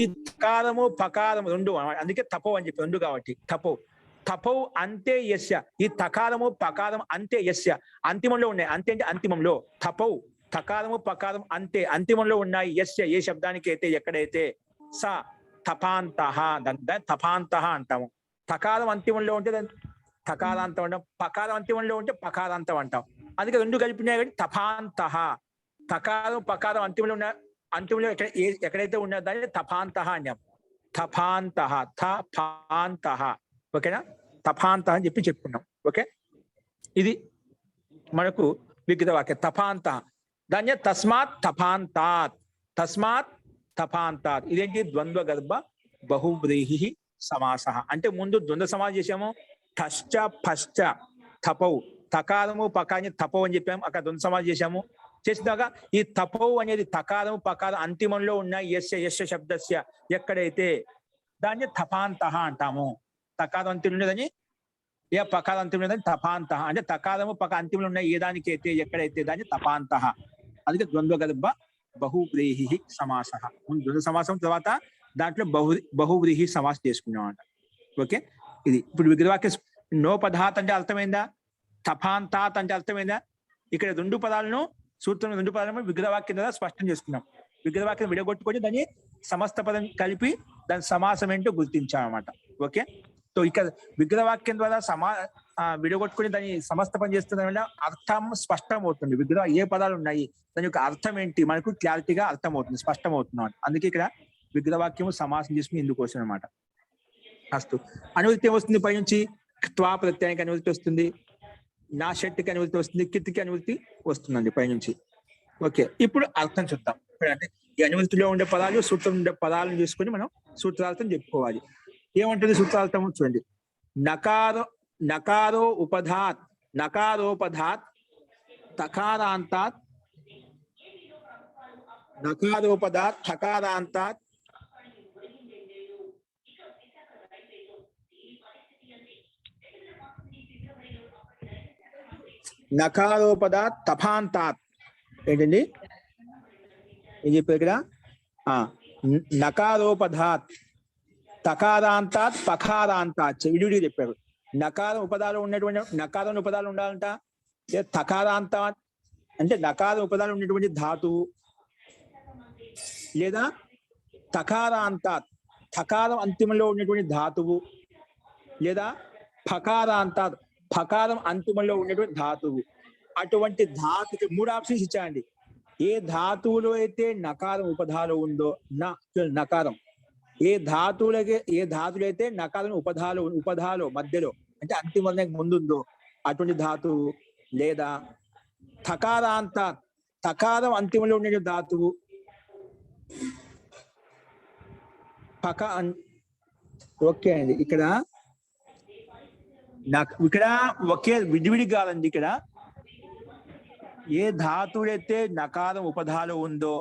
ఈ తకారము పకారము 2, అందుకే తపౌ అని చెప్పి 2 కాబట్టి తపౌ. తపౌ అంతే యస్య. ఈ తకారము పకారం అంతే యస్య, అంతిమంలో ఉన్నాయి. అంతే అంటే అంతిమంలో. తపౌ తకారము పకారం అంతే అంతిమంలో ఉన్నాయి. యస్య ఏ శబ్దానికి అయితే, ఎక్కడైతే, స తపాంతః, తపాంతః అంటాము. తకారం అంతిమంలో ఉంటే తకారాంతం అంటాం, పకారం అంతిమంలో ఉంటే పకారాంతం అంటాం. అందుకే 2 కలిపినాయి కాబట్టి తపాంతః. తకారం పకారం అంతిమంలో ఉన్న, అంతిమంలో ఎక్కడైతే ఉన్నదో దాన్ని తపాంతః అన్నాం. తపాంతః, తపాంతః. ఓకేనా? తపాంతః అని చెప్పి చెప్పుకున్నాం. ఓకే, ఇది మనకు విగ్రహవాక్యం. తపాంతః దాన్ని తస్మాత్ తపాంతాత్, తస్మాత్ తపాంతాత్. ఇదేంటి? ద్వంద్వ గర్భ బహువ్రీహి సమాస. అంటే ముందు ద్వంద్వ సమాసం చేసాము. థశ్చ ఫశ్చ తపవు, తకారము పకాన్ని తపవు అని చెప్పాము. అక్కడ ద్వంద్వ సమాసం చేశాము. చేసినాక ఈ తపవు అనేది తకారము పకారం అంతిమంలో ఉన్న యస్య యస్య శబ్దస్య ఎక్కడైతే దాన్ని తపాంతః అంటాము. తకారం అంతిమంలో ఉన్నదని ఏ పకారం అంతిమంలో ఉన్నదని తపాంతః అంటే తకారము పక అంతిమంలో ఉన్న ఏ దానికైతే ఎక్కడైతే దాన్ని తపాంతః. అందుకే ద్వంద్వ గర్భ బహువ్రీహి సమాస. ద్వంద్వ సమాసం తర్వాత దాంట్లో బహువ్రీహి సమాసం చేసుకున్నాం అంట. ఓకే, ఇది ఇప్పుడు విగ్రహవాక్య నోపధాత్ అంటే అర్థమైందా, తపాంతాత్ అంటే అర్థమైందా. ఇక్కడ రెండు పదాలను సూత్రం రెండు పదాలను విగ్రహవాక్యం ద్వారా స్పష్టం చేసుకున్నాం. విగ్రహవాక్యం విడగొట్టుకొని దాన్ని సమస్త పదం కలిపి దాని సమాసం ఏంటో గుర్తించామన్నమాట. ఓకే, సో ఇక్కడ విగ్రహవాక్యం ద్వారా విడగొట్టుకుని దాన్ని సమస్త పని చేస్తున్న వల్ల అర్థం స్పష్టం అవుతుంది. విగ్రహ ఏ పదాలు ఉన్నాయి దాని యొక్క అర్థం ఏంటి మనకు క్లారిటీగా అర్థం అవుతుంది, స్పష్టం అవుతుంది అన్నమాట. అందుకే ఇక్కడ విగ్రహవాక్యము సమాసం చేసుకుని ఇందుకోసం అనమాట. అస్తు అనువృత్తి వస్తుంది పై నుంచి, త్వా ప్రత్యయానికి అనువృత్తి వస్తుంది, నా షట్కి అనువృత్తి వస్తుంది, కిత్కి అనువృత్తి వస్తుందండి పైనుంచి. ఓకే, ఇప్పుడు అర్థం చూద్దాం. అంటే ఈ అనువృత్తిలో ఉండే పదాలు సూత్రం ఉండే పదాలను తీసుకొని మనం సూత్రార్థం చెప్పుకోవాలి. ఏమంటుంది సూత్రార్థం చూడండి. నకారోపధాత్ తకారాంతాత్ నకారోపధాత్ తకారాంతాత్ నకారోపధాత్ తపాంతాత్. ఏంటండి ఏం చెప్పారు ఇక్కడ? నకారోపధాత్ తకారాంతాత్ పకారాంతాత్ విడివిడిగా చెప్పారు. నకారం ఉపదాలు ఉన్నటువంటి నకారం ఉపదాలు ఉండాలంట. తకారాంతాత్ అంటే నకారం ఉపదాలు ఉన్నటువంటి ధాతువు, లేదా తకారాంతాత్ తకారం అంతిమంలో ఉన్నటువంటి ధాతువు, లేదా ఫకారాంతాత్ ఫకారం అంతిమంలో ఉన్నటువంటి ధాతువు. అటువంటి ధాతుకి 3 ఆప్షన్స్ ఇచ్చాయండి. ఏ ధాతువులో అయితే నకారం ఉపధాలో ఉందో నకారం, ఏ ధాతువులైతే నకారం ఉపధాలో మధ్యలో అంటే అంతిమ ముందుందో అటువంటి ధాతువు, లేదా తకారం అంతిమంలో ఉండే ధాతువు, ఓకే అండి. ఇక్కడ ఒకే విడివిడి కాదండి. ఇక్కడ ఏ ధాతువులైతే నకారం ఉపధాలో ఉందో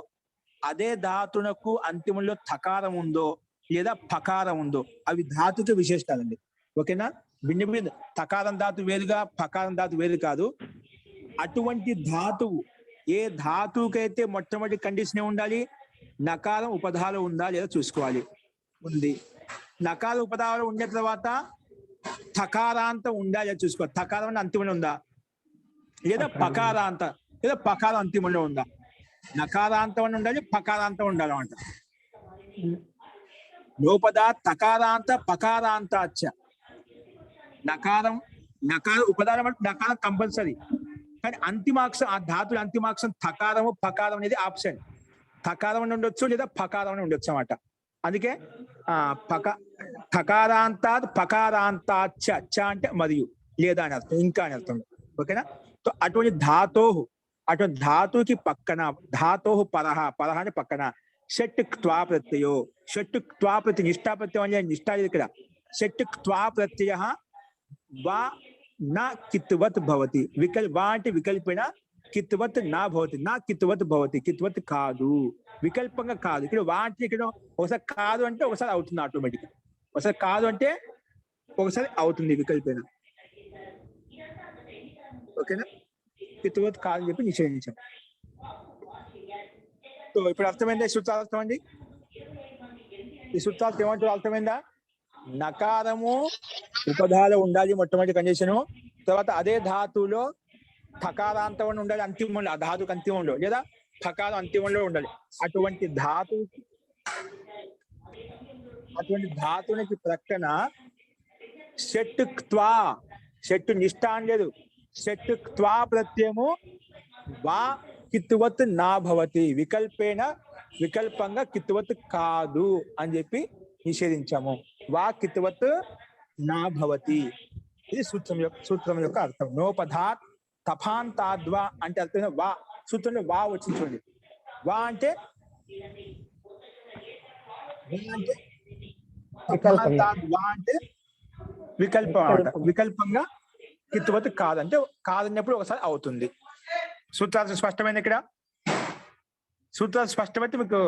అదే ధాతునకు అంతిమంలో తకారం ఉందో లేదా పకారం ఉందో అవి ధాతుకి విశేషాలండి. ఓకేనా? భిన్న తకారం ధాతు వేరుగా పకారం ధాతు వేరు కాదు. అటువంటి ధాతువు ఏ ధాతువుకైతే మొట్టమొదటి కండిషన్ ఉండాలి, నకారం ఉపధాలో ఉందా లేదా చూసుకోవాలి. ఉంది. నకారం ఉపధాలో ఉండే తర్వాత తకారాంతం ఉందా లేదా చూసుకోవాలి. తకారం అంతిమంలో ఉందా, లేదా పకారాంత లేదా పకారం అంతిమంలో ఉందా. నకారాంతం అని ఉండాలి, పకారాంతం ఉండాలి అన్నమాట. లోపద తకారాంత పకారాంతాచ. నకారం ఉపదానం అంటే నకారం కంపల్సరీ, కానీ అంతిమాక్షరం ఆ ధాతుల అంతిమాక్షరం తకారము పకారం అనేది ఆప్షన్. తకారం అని ఉండొచ్చు లేదా పకారం అని ఉండొచ్చు అన్నమాట. అందుకే తకారాంతాత్ పకారాంతాచ. చ అంటే మరియు లేదా అని అర్థం, ఇంకా అని అర్థం. ఓకేనా? సో అటువంటి ధాతుకి పక్కన పరహ అని పక్కన షట్ క్త్వా ప్రత్యయో. షట్ క్త్వా ప్రత్యయ నిష్ఠా ప్రత్యయం అంటే నిష్ఠా ఇక్కడ. షట్ క్త్వా ప్రత్యయ వా నా కిత్వత్ భవతి. వా అంటే వికల్పేన, కిత్వత్ నా భవతి. నా కిత్వత్ భవతి, కిత్వత్ కాదు, వికల్పంగా కాదు. ఇక్కడ వా అంటే ఇక్కడ ఒకసారి కాదు అంటే ఒకసారి అవుతుంది ఆటోమేటిక్. ఒకసారి కాదు అంటే ఒకసారి అవుతుంది వికల్పేన. ఓకేనా? కిత్వత్ కాదు అని చెప్పి నిషేధించాం. సో ఇప్పుడు అర్థమైందా? సూత్రాలు అర్థమండి. ఈ సూత్రాలు ఏమంటారు అర్థమైందా? నకారము ఉపధాలో ఉండాలి మొట్టమొదటి కండిషను. తర్వాత అదే ధాతువులో ఠకారాంతం ఉండాలి అంతిమంలో, ఆ ధాతుకు అంతిమంలో, లేదా ఠకారం అంతిమంలో ఉండాలి. అటువంటి ధాతునికి ప్రక్కన షట్ క్త్వా, షట్టు నిష్ఠ అని లేదు, షట్ క్త్వా ప్రత్యయము వా కిత్వత్ నా భవతి. వికల్పంగా కిత్వత్ కాదు అని చెప్పి నిషేధించాము. వా కిత్వత్ నా భవతి. ఇది సూత్రం యొక్క అర్థం. నోపధాత్ తపాంతాద్వా అంటే అర్థం వా. సూత్రంలో వా వచ్చింది చూడండి. వా అంటే వికల్పం అన్నమాట. వికల్పంగా కిత్తువత్ కాదు అంటే కాదన్నప్పుడు ఒకసారి అవుతుంది. సూత్రాలు స్పష్టమైంది ఇక్కడ. సూత్రాలు స్పష్టమైతే మీకు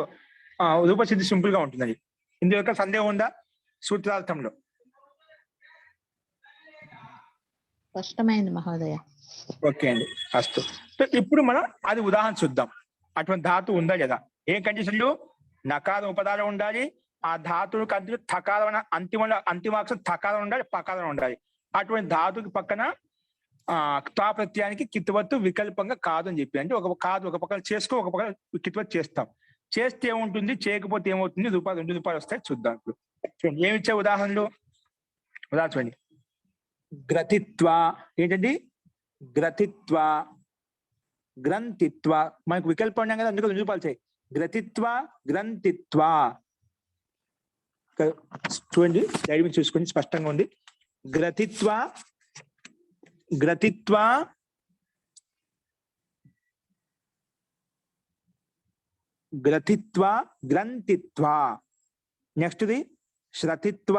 రూపసిద్ధి సింపుల్ గా ఉంటుంది. ఇందులో యొక్క సందేహం ఉందా సూత్రార్థంలో? స్పష్టమైంది మహోదయ. ఓకే అండి, అస్తు. సో ఇప్పుడు మనం అది ఉదాహరణ చూద్దాం. అటువంటి ధాతు ఉందా లేదా? ఏం కండిషన్లు? నకారం ఉపదానం ఉండాలి, ఆ ధాతువు కంటే థకారం అంతిమాక్షరం థకారం ఉండాలి, పకారం ఉండాలి. అటువంటి ధాతుకి పక్కన త్వా ప్రత్యయానికి కిత్తువత్తు వికల్పంగా కాదు అని చెప్పి, అంటే ఒక కాదు ఒక పక్కన చేసుకో, ఒక పక్కన కిత్తువత్తు చేస్తాం. చేస్తే ఏముంటుంది, చేయకపోతే ఏమవుతుంది, రూపాయలు 2 రూపాయలు వస్తాయి. చూద్దాం ఇప్పుడు. చూడండి ఏమి ఇచ్చే ఉదాహరణలు. ఉదాహరణ చూడండి. గ్రతిత్వ ఏంటండి? గ్రతిత్వ, గ్రంథిత్వ. మనకు వికల్పం ఉన్నాం కదా, అందుకు 2 రూపాయలు చేయి. గ్రతిత్వ, గ్రంథిత్వ. చూడండి స్లైడ్ మీద చూసుకోండి, స్పష్టంగా ఉంది. గ్రతిత్వ, గ్రతిత్వ, గ్రతిత్వ, గ్రంథిత్వ. నెక్స్ట్ది శ్రతిత్వ,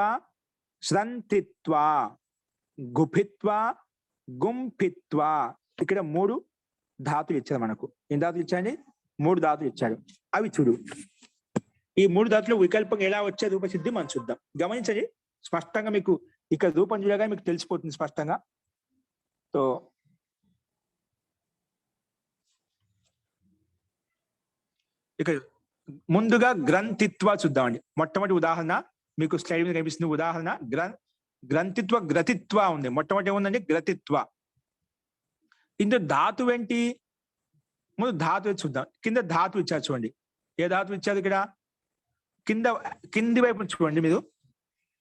శ్రంతిత్వ, గుభిత్వ, గుంభిత్వ. ఇక్కడ 3 ధాతులు ఇచ్చారు మనకు. ఎన్ని ధాతులు ఇచ్చాయండి? 3 ధాతులు ఇచ్చాడు. అవి చూడు. ఈ 3 ధాతులు వికల్పం ఎలా వచ్చే రూపసిద్ధి మనం చూద్దాం. గమనించండి స్పష్టంగా, మీకు ఇక్కడ రూపం చూడగా మీకు తెలిసిపోతుంది స్పష్టంగా. సో ఇక్కడ ముందుగా గ్రంథిత్వ చూద్దామండి. మొట్టమొదటి ఉదాహరణ మీకు స్లైడ్ మీద కనిపిస్తుంది. ఉదాహరణ గ్రంథిత్వ, గ్రతిత్వ ఉంది. మొట్టమొదటి ఏముందండి? గ్రతిత్వ. ఇందులో ధాతు ఏంటి? ముందు ధాతు చూద్దాం. కింద ధాతు ఇచ్చారు చూడండి. ఏ ధాతు ఇచ్చారు ఇక్కడ? కింది వైపు చూడండి మీరు.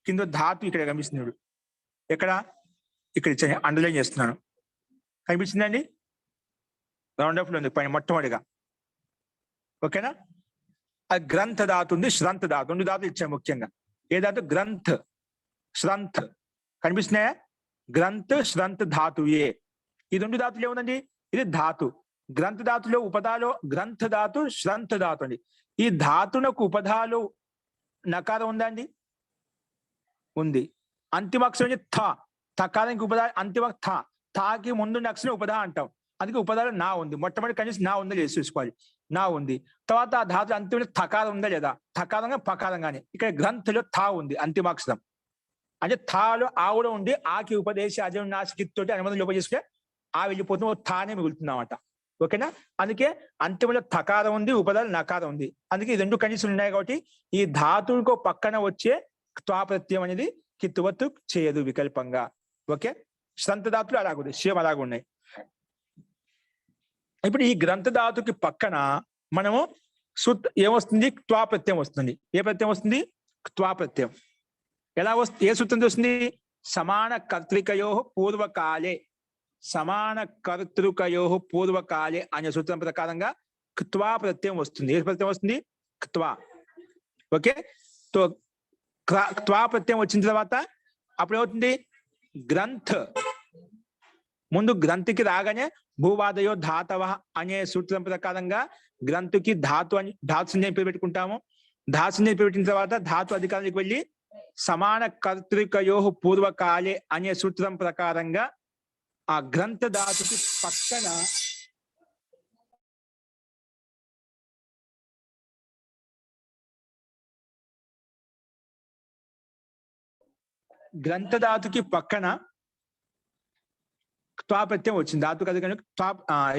కింద ధాతు ఇక్కడ కనిపిస్తుంది. ఎక్కడ? ఇక్కడ ఇచ్చా, అండర్లైన్ చేస్తున్నాను. కనిపిస్తుందండి? రౌండ్ ఆఫ్ లో ఉంది పైన మొట్టమొదటిగా. ఓకేనా? అది గ్రంథ ధాతు ఉంది, శ్రంథ ధాతు. 2 ధాతులు ఇచ్చాయి ముఖ్యంగా. ఏ ధాతు? గ్రంథ్, శ్రంథ్. కనిపిస్తున్నాయా? గ్రంథ్, శ్రంథ్ ధాతుయే. ఈ 2 ధాతులు ఏముందండి? ఇది ధాతు. గ్రంథ ధాతులో ఉపధాలో గ్రంథ ధాతు, శ్రంథ ధాతు అండి. ఈ ధాతునకు ఉపధాలో నకారం ఉందా అండి? ఉంది. అంతిమాక్షరం థ. థకారానికి ఉపధా అంతిమ థ. థాకి ముందు అక్షరం ఉపధా అంటాం. అందుకే ఉపధాలో నా ఉంది. మొట్టమొదటి కనీసం నా ఉందా లేదు చూసుకోవాలి. నా ఉంది. తర్వాత ఆ ధాతు అంతిమ థకారం ఉందా లేదా? థకారంగా పకారంగానే. ఇక్కడ గ్రంథలో థా ఉంది అంతిమాక్షరం. అంటే థాలో ఆ కూడా ఉండి ఆకి ఉపదేశ అజనాశితోటి అనుమతి లోప చేసుకుంటే ఆ వెళ్ళిపోతుంది, థానే మిగులుతుంది అన్నమాట. ఓకేనా? అందుకే అంతిమంలో థకారం ఉంది, ఉపదాలు నకారం ఉంది. అందుకే ఈ 2 కండిషన్లు ఉన్నాయి కాబట్టి ఈ ధాతువులకు పక్కన వచ్చే త్వా ప్రత్యయం అనేది కిత్తువత్తు చేయదు వికల్పంగా. ఓకే? శ్రంథ ధాతులు అలాగుంది, సేమ్ అలాగ ఉన్నాయి. ఇప్పుడు ఈ గ్రంథ ధాతుకి పక్కన మనము ఏమొస్తుంది? త్వా ప్రత్యయం వస్తుంది. ఏ ప్రత్యయం వస్తుంది? త్వా ప్రత్యయం. ఎలా వస్తుంది? ఏ సూత్రం వస్తుంది? సమాన కర్తృకయో పూర్వకాలే, సమాన కర్తృకయో పూర్వకాలే అనే సూత్రం ప్రకారంగా క్త్వా ప్రత్యయం వస్తుంది. ఏ ప్రత్యయం వస్తుంది? క్త్వా. ఓకే? తో క్త్వా ప్రత్యయం వచ్చిన తర్వాత అప్పుడు ఏమవుతుంది? గ్రంథ్. ముందు గ్రంథికి రాగానే భూవాదయో ధాతవ అనే సూత్రం ప్రకారంగా గ్రంథికి ధాతు అని ధాతు సంజ్ఞ పేరు పెట్టుకుంటాము. ధాతు సంజ్ఞ పేరు పెట్టిన తర్వాత ధాతు అధికారానికి వెళ్ళి సమాన కర్తృకయో పూర్వకాలే అనే సూత్రం ప్రకారంగా ఆ గ్రంథ ధాతుకి పక్కన గ్రంథ ధాతుకి పక్కన క్త్వా ప్రత్యయం వచ్చింది. ధాతు కదా కనుక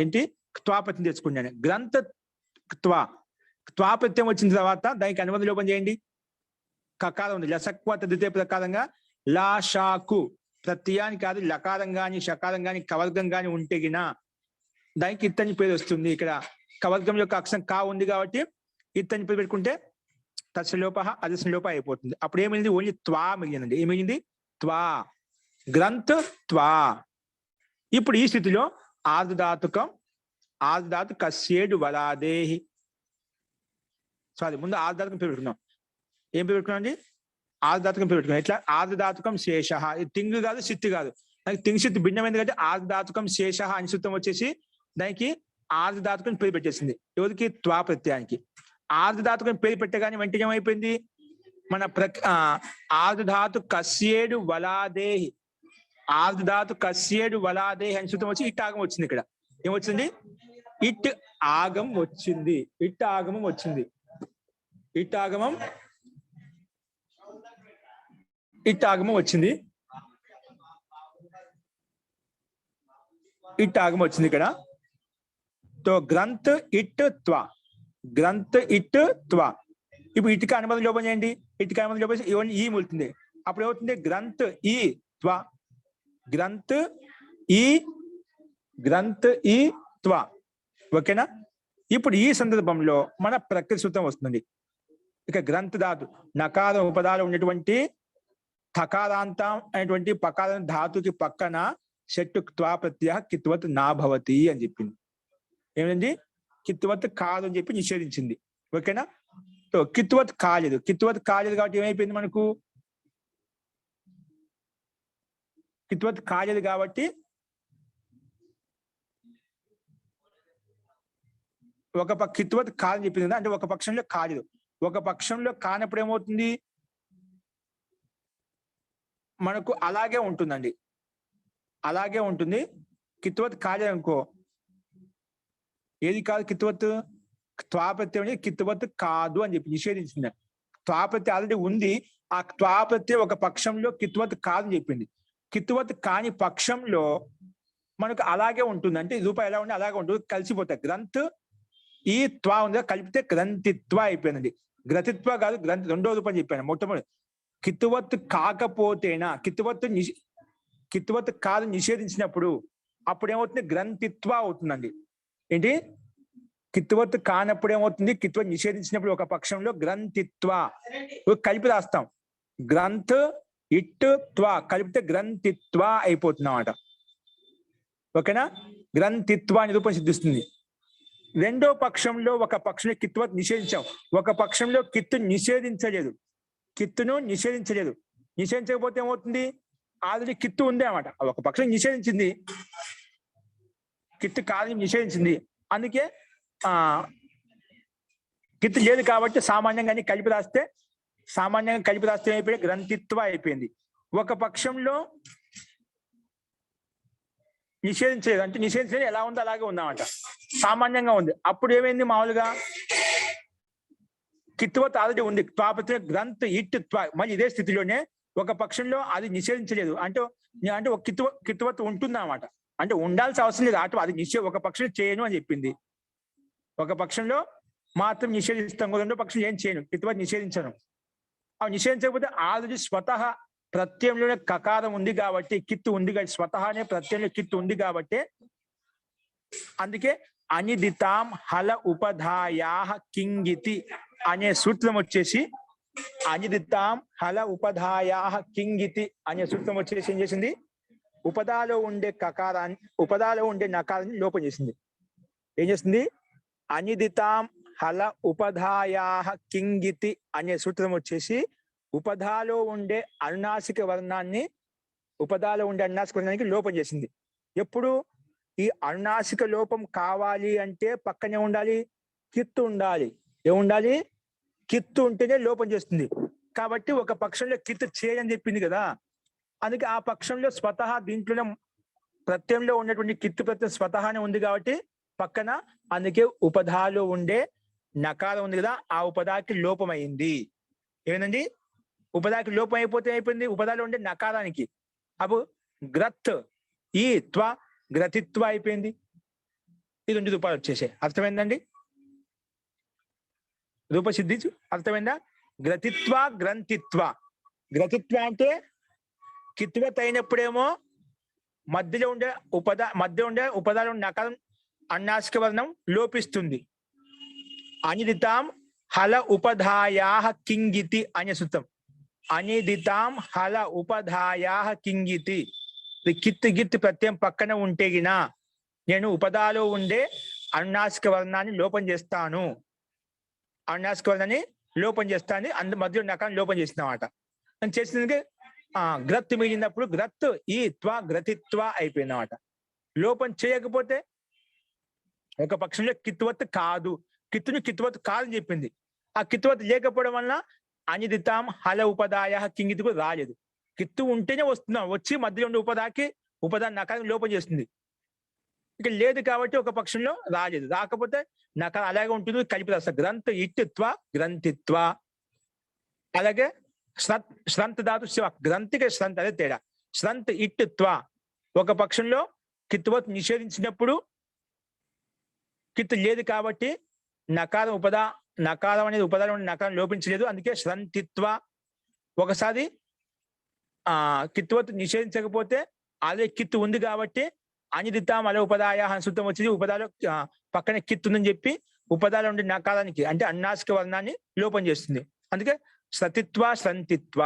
ఏంటి? క్త్వా ప్రత్యయం తెచ్చుకున్నాను. గ్రంథ క్త్వా ప్రత్యయం వచ్చిన తర్వాత దానికి అనుబంధ లోపం చేయండి. కకారం ఉంది. లసక్వ తదితే ప్రకారంగా లాషాకు ప్రత్యయానికి కాదు లకారం గాని షకారం గాని కవర్గం గాని ఉంటే గిన దానికి ఇత్తని పేరు వస్తుంది. ఇక్కడ కవర్గం యొక్క అక్షరం కా ఉంది కాబట్టి ఇత్తని పేరు పెట్టుకుంటే తస్లోప అదస్లోప అయిపోతుంది. అప్పుడు ఏమైంది? ఓన్లీ త్వా మిగిలిందండి. ఏమైంది? త్వా. గ్రంథ త్వా. ఇప్పుడు ఈ స్థితిలో ఆర్ధధాతుకం ఆర్ధధాతు కస్యేడు వలాదేహి. సారీ, ముందు ఆర్ధధాతుకం పేరు పెట్టుకున్నాం. ఏం పేరు పెట్టుకున్నాం అండి? ఆర్ధధాతుకం పేరు పెట్టుకున్నాం. ఎట్లా? ఆర్ధధాతుకం శేష. ఇది తింగు కాదు, సిత్తు కాదు. దానికి తింగు సిత్తు భిన్నమైంది కాబట్టి ఆర్ధధాతుకం శేష అని సూత్రం వచ్చేసి దానికి ఆర్ధధాతుకం పేరు పెట్టేసింది. ఎవరికి? త్వా ప్రత్యయానికి. ఆర్ధధాతుకం పేరు పెట్టగానే వెంటనే ఏమైపోయింది? మన ఆర్ధధాతు కస్యేడు వలాదేహి. ఆది ధాతు కస్యేడు వలాదే అని సూత్రం వచ్చి ఇట్ ఆగం వచ్చింది. ఇక్కడ ఏమొచ్చింది? ఇట్ ఆగం వచ్చింది. ఇట్ ఆగమం వచ్చింది. ఇట్ ఆగమం ఇట్ ఆగమం వచ్చింది. ఇట్ ఆగమం వచ్చింది ఇక్కడ. తో గ్రంథ్ ఇట్ త్వ, గ్రంథ్ ఇట్ త్వ. ఇప్పుడు ఇటుక అనుబంధం లోపం చేయండి. ఇటుక అనుబంధం లోపం ఇవన్నీ ఈ మూలుతుంది. అప్పుడు ఏమవుతుంది? గ్రంథ్ ఈ త్వ, గ్రంథ్ ఈ, గ్రంథ్ ఈ త్వ. ఓకేనా? ఇప్పుడు ఈ సందర్భంలో మన ప్రకృతి సూత్రం వస్తుంది. ఇక గ్రంథ ధాతు నకార ఉపదాలు ఉన్నటువంటి థకారాంతం అనేటువంటి పకార ధాతుకి పక్కన షట్టు త్వా ప్రత్యయ కిత్వత్ నా భవతి అని చెప్పింది. ఏమైంది? కిత్వత్ కాదు అని చెప్పి నిషేధించింది. ఓకేనా? సో కిత్వత్ కాలేదు. కిత్వత్ కాలేదు కాబట్టి ఏమైపోయింది మనకు? కిత్వత్ కాలేదు కాబట్టి ఒక కిత్వత్ కాదని చెప్పింది కదా, అంటే ఒక పక్షంలో కాలేదు. ఒక పక్షంలో కానప్పుడు ఏమవుతుంది? మనకు అలాగే ఉంటుందండి, అలాగే ఉంటుంది. కిత్వత్ కాలేదు అనుకో, ఏది కాదు? కిత్వత్ త్వాప్రత్యయం అనేది కిత్వత్ కాదు అని చెప్పి నిషేధించింది. త్వాప్రత్యయం ఆల్రెడీ ఉంది. ఆ త్వాప్రత్యయం ఒక పక్షంలో కిత్వత్ కాదని చెప్పింది. కిత్వత్ కాని పక్షంలో మనకు అలాగే ఉంటుంది. అంటే రూపాయి ఎలా ఉంటే అలాగే ఉంటుంది, కలిసిపోతాయి. గ్రంథ్ ఈ త్వా ఉందా కలిపితే గ్రంథిత్వ అయిపోయిందండి. గ్రతిత్వ కాదు, గ్రంథ రెండో రూపం చెప్పాను. మొట్టమొదటి కిత్వత్ కాకపోతేనా, కిత్వత్ కాదు నిషేధించినప్పుడు అప్పుడు ఏమవుతుంది? గ్రంథిత్వ అవుతుందండి. ఏంటి? కిత్వత్ కానప్పుడు ఏమవుతుంది? కిత్వత్ నిషేధించినప్పుడు ఒక పక్షంలో గ్రంథిత్వ కలిపి రాస్తాం. గ్రంథ్ ఇట్ త్వ కలిపితే గ్రంథిత్వ అయిపోతుంది అన్నమాట. ఓకేనా? గ్రంథిత్వ అని రూపం సిద్ధిస్తుంది. రెండో పక్షంలో ఒక పక్షంలో కిత్వత్ నిషేధించాం, ఒక పక్షంలో కిత్తు నిషేధించలేదు. కిత్తును నిషేధించలేదు. నిషేధించకపోతే ఏమవుతుంది? ఆల్రెడీ కిత్తు ఉంది అన్నమాట. ఒక పక్షం నిషేధించింది, కిత్తు కాదు నిషేధించింది. అందుకే కిత్తు లేదు కాబట్టి సామాన్యంగా కలిపి రాస్తే, సామాన్యంగా కలిపి రాస్తే అయిపోయి గ్రంథిత్వ అయిపోయింది. ఒక పక్షంలో నిషేధించలేదు, అంటే నిషేధించలేదు ఎలా ఉందో అలాగే ఉందన్నమాట, సామాన్యంగా ఉంది. అప్పుడు ఏమైంది? మామూలుగా కిత్వత్ ఆల్రెడీ ఉంది. త్వాపత్ర గ్రంథ్ ఇట్ త్వ. మళ్ళీ ఇదే స్థితిలోనే ఒక పక్షంలో అది నిషేధించలేదు, అంటే ఒక కిత్వత్ ఉంటుందన్నమాట. అంటే ఉండాల్సిన అవసరం లేదు. అటు అది ఒక పక్షంలో చేయను అని చెప్పింది. ఒక పక్షంలో మాత్రం నిషేధిస్తాం, రెండో పక్షం ఏం చేయను, కిత్వత్ నిషేధించను. అవి నిషేధించకపోతే ఆల్రెడీ స్వతహా ప్రత్యయంలోనే కకారం ఉంది కాబట్టి, కిత్తు ఉంది కాబట్టి, స్వతహానే ప్రత్యయంలో కిత్తు ఉంది కాబట్టి, అందుకే అనిదితాం హల ఉపధాయా కింగితి అనే సూత్రం వచ్చేసి, అనిదితాం హల ఉపధాయా కింగితి అనే సూత్రం వచ్చేసి ఏం చేసింది? ఉపదాలో ఉండే కకారాన్ని, ఉపదాలో ఉండే నకారాన్ని లోపం చేసింది. ఏం చేసింది? అనిదితాం హల ఉపధాయా కింగితి అనే సూత్రం వచ్చేసి ఉపధాలో ఉండే అనునాసిక వర్ణాన్ని, ఉపధాలో ఉండే అనునాసిక వర్ణానికి లోపం చేసింది. ఎప్పుడు? ఈ అనునాసిక లోపం కావాలి అంటే పక్కనే ఉండాలి, కిత్తు ఉండాలి. ఏముండాలి? కిత్తు ఉంటేనే లోపం చేస్తుంది. కాబట్టి ఒక పక్షంలో కిత్తు చేయని చెప్పింది కదా, అందుకే ఆ పక్షంలో స్వతహా దీంట్లోనే ప్రత్యయంలో ఉన్నటువంటి కిత్తు ప్రత్యయం స్వతహానే ఉంది కాబట్టి పక్కన, అందుకే ఉపధాలో ఉండే నకారం ఉంది కదా, ఆ ఉపదాకి లోపం అయింది. ఏమైందండి? ఉపదాకి లోపం అయిపోతే అయిపోయింది ఉపదాలో ఉండే నకారానికి. అప్పుడు గ్రత్ ఈ త్వ గ్రతిత్వ అయిపోయింది. ఈ రెండు రూపాయలు వచ్చేసాయి. అర్థమైందండి? రూపసిద్ధి అర్థమైందా? గ్రతిత్వ గ్రంథిత్వ. గ్రతిత్వ అంటే కిత్వత్ అయినప్పుడేమో మధ్యలో ఉండే ఉపదాలో ఉండే నకారం అన్నాసిక వర్ణం లోపిస్తుంది. అనిదితాం హల ఉపధాయా కింగితి అనే సూత్రం. అనిదితాం హల ఉపధాయా కింగితి. కిత్తు గిత్తు ప్రత్యయం పక్కన ఉంటే గినా నేను ఉపదాలో ఉండే అన్నాసిక వర్ణాన్ని లోపం చేస్తాను, అన్నాసిక వర్ణాన్ని లోపం చేస్తాను. మధ్యలో నకాన్ని లోపం చేసినమాట. నేను చేసినందుకే గ్రత్ మిగిలినప్పుడు గ్రత్ ఈ త్వ గ్రతిత్వ అయిపోయింది అన్నమాట. లోపం చేయకపోతే ఒక పక్షంలో కిత్వత్ కాదు, కిత్తుని కిత్వత్ కాదని చెప్పింది. ఆ కిత్వత్ లేకపోవడం వలన అనిదితాం హల ఉపదాయ కింగితి కూడా రాలేదు. కిత్తు ఉంటేనే వస్తున్నాం, వచ్చి మధ్యలో ఉండే ఉపదాకి ఉపదా నకారం లోపం చేస్తుంది. ఇక లేదు కాబట్టి ఒక పక్షంలో రాలేదు, రాకపోతే నకారం అలాగే ఉంటుంది, కలిపి రాస్తారు. గ్రంథ ఇట్టిత్వ గ్రంథిత్వ. అలాగే శ్రంత్ ధాతు శివ, గ్రంథికి శ్రంత్ అదే తేడా. శ్రంత్ ఇట్టిత్వ ఒక పక్షంలో కిత్వత్ నిషేధించినప్పుడు కిత్తు లేదు కాబట్టి నకారం ఉపదా, నకారం అనేది ఉపదాలో నకారం లోపించలేదు, అందుకే శ్రంతిత్వ. ఒకసారి కిత్వత్ నిషేధించకపోతే అదే కిత్తు ఉంది కాబట్టి అనిదితాం అలా ఉపదాయ సూత్రం వచ్చింది, ఉపదాలో పక్కనే కిత్తు ఉందని చెప్పి ఉపదాలో ఉండే నకారానికి అంటే అన్నాసిక వర్ణాన్ని లోపం చేస్తుంది, అందుకే సతిత్వ శ్రంతిత్వ.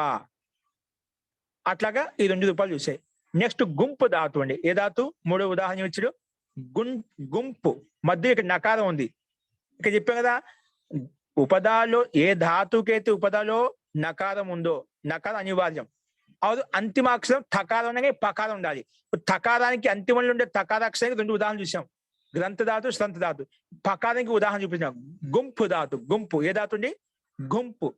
అట్లాగా ఈ 2 రూపాయలు చూసాయి. నెక్స్ట్ గుంపు ధాతు అండి. ఏ ధాతు? 3వ ఉదాహరణ ఇచ్చాడు. గుంపు మధ్య ఇక్కడ నకారం ఉంది. ఇక్కడ చెప్పాం కదా, ఉపదాలో ఏ ధాతుకైతే ఉపదాలో నకారం ఉందో, నకారం అనివార్యం. అవును, అంతిమాక్షరం తకారం అనగా పకారం ఉండాలి. తకారానికి అంతిమంలో ఉండే తకారాక్షరానికి 2 ఉదాహరణ చూసాం, గ్రంథ ధాతు శ్రంత ధాతు. పకారానికి ఉదాహరణ చూపించాం, గుంపు ధాతు. గుంపు ఏ ధాతు అండి? గుంపు.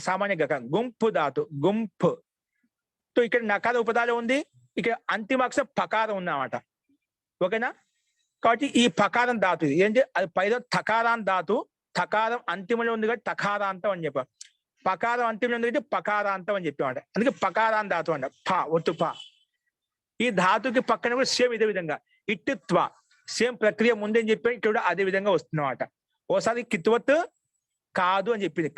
సామాన్యంగా గుంపు ధాతు, గుంపు. సో ఇక్కడ నకార ఉపదాలో ఉంది, ఇక్కడ అంతిమాక్షరం పకారం ఉందన్నమాట. ఓకేనా? కాబట్టి ఈ పకారం ధాతు ఇది ఏంటి? అది పైన తకారాన్ ధాతు, తకారం అంతిమంలో ఉంది కాబట్టి తకారాంతం అని చెప్పాం. పకారం అంతిమంలో ఉంది కాబట్టి పకారాంతం అని చెప్పామంట. అందుకే పకారాన్ ధాతు అంట. ఒత్తు ప. ఈ ధాతుకి పక్కన కూడా సేమ్ ఇదే విధంగా ఇట్టుత్వ, సేమ్ ప్రక్రియ ముందేం చెప్పాను, ఇక్కడ కూడా అదే విధంగా వస్తుందన్నమాట. ఓసారి కిత్వత్ కాదు అని చెప్పింది,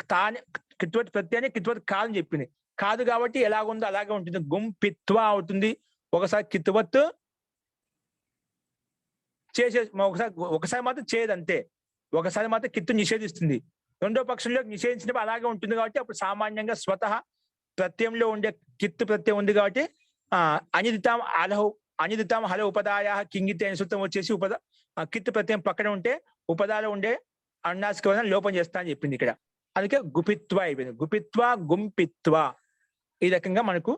కిత్వత్ ప్రత్యయాన్ని కిత్వత్ కాదు అని చెప్పింది. కాదు కాబట్టి ఎలాగుందో అలాగే ఉంటుంది, గుంపిత్వ అవుతుంది. ఒకసారి కిత్వత్ చేసే, ఒకసారి మాత్రం చేయదు అంతే, ఒకసారి మాత్రం కిత్తు నిషేధిస్తుంది. రెండో పక్షంలో నిషేధించినప్పుడు అలాగే ఉంటుంది కాబట్టి అప్పుడు సామాన్యంగా స్వతహ ప్రత్యయంలో ఉండే కిత్తు ప్రత్యయం ఉంది కాబట్టి అనిదితాం హల ఉపదాయ కింగితే అనే సూత్రం వచ్చేసి కిత్తు ప్రత్యయం పక్కన ఉంటే ఉపదాలో ఉండే అన్నాసిక వర్ణం లోపం చేస్తా అని చెప్పింది ఇక్కడ. అందుకే గుపిత్వ అయిపోయింది. గుపిత్వ, గుంపిత్వ. ఈ రకంగా మనకు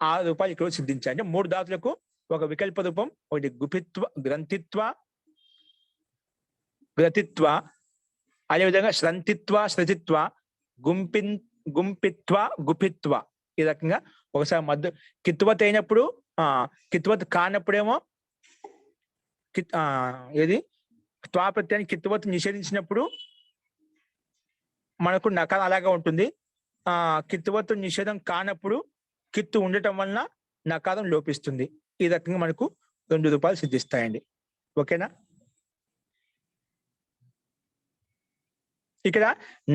6 రూపాయలు ఇక్కడ సిద్ధించాయి. అంటే 3 ధాతులకు ఒక వికల్ప రూపం, ఒకటి గుపిత్వ, గ్రంథిత్వ, గ్రతిత్వ, అదేవిధంగా శ్రంతిత్వ, శ్రతిత్వ, గుంపిత్వ, గుపిత్వ. ఈ రకంగా ఒకసారి మధ్య కిత్వత్ అయినప్పుడు, కిత్వత్ కానప్పుడేమో ఏది త్వా ప్రత్యయాన్ని కిత్వత్ నిషేధించినప్పుడు మనకు నకారం అలాగే ఉంటుంది. కిత్వత్ నిషేధం కానప్పుడు కిత్తు ఉండటం వలన నకారం లోపిస్తుంది. ఈ రకంగా మనకు 2 రూపాయలు సిద్ధిస్తాయండి. ఓకేనా? ఇక్కడ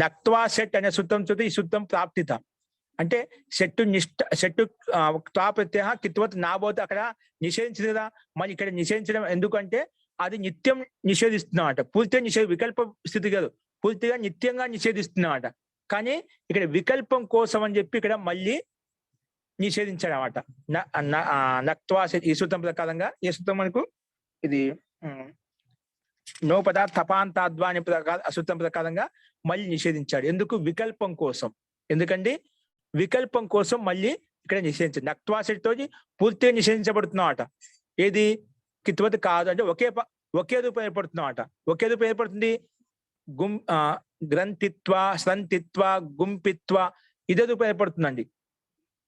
నక్త్వా సెట్ అనే సూత్రం చూస్తే ఈ సూత్రం ప్రాప్తిత అంటే సెట్టు త్వా ప్రత్యయ కిత్వత్ నాబోతే అక్కడ నిషేధించింది కదా, మరి ఇక్కడ నిషేధించడం ఎందుకంటే అది నిత్యం నిషేధిస్తున్నామట. పూర్తిగా వికల్ప స్థితి కాదు, పూర్తిగా నిత్యంగా నిషేధిస్తున్నామట. కానీ ఇక్కడ వికల్పం కోసం అని చెప్పి ఇక్కడ మళ్ళీ నిషేధించాడు అనమాట. నక్త్వా సెట్ ఈ సూత్రం ప్రకారంగా, ఈ సూత్రం మనకు ఇది నోపద తపాంతాద్వా అనే సూత్రం ప్రకారంగా మళ్ళీ నిషేధించాడు. ఎందుకు? వికల్పం కోసం. ఎందుకంటే వికల్పం కోసం మళ్ళీ ఇక్కడ నిషేధించాడు. నక్త్వా సెట్ తోటి పూర్తిగా నిషేధించబడుతున్నామట. ఏది? కిత్వత్ కాదు అంటే ఒకే రూపం ఏర్పడుతున్నామట. ఒకే రూపం ఏర్పడుతుంది, గ్రంథిత్వ, శ్రంతిత్వ, గుంపిత్వ, ఇదే రూపం ఏర్పడుతుందండి.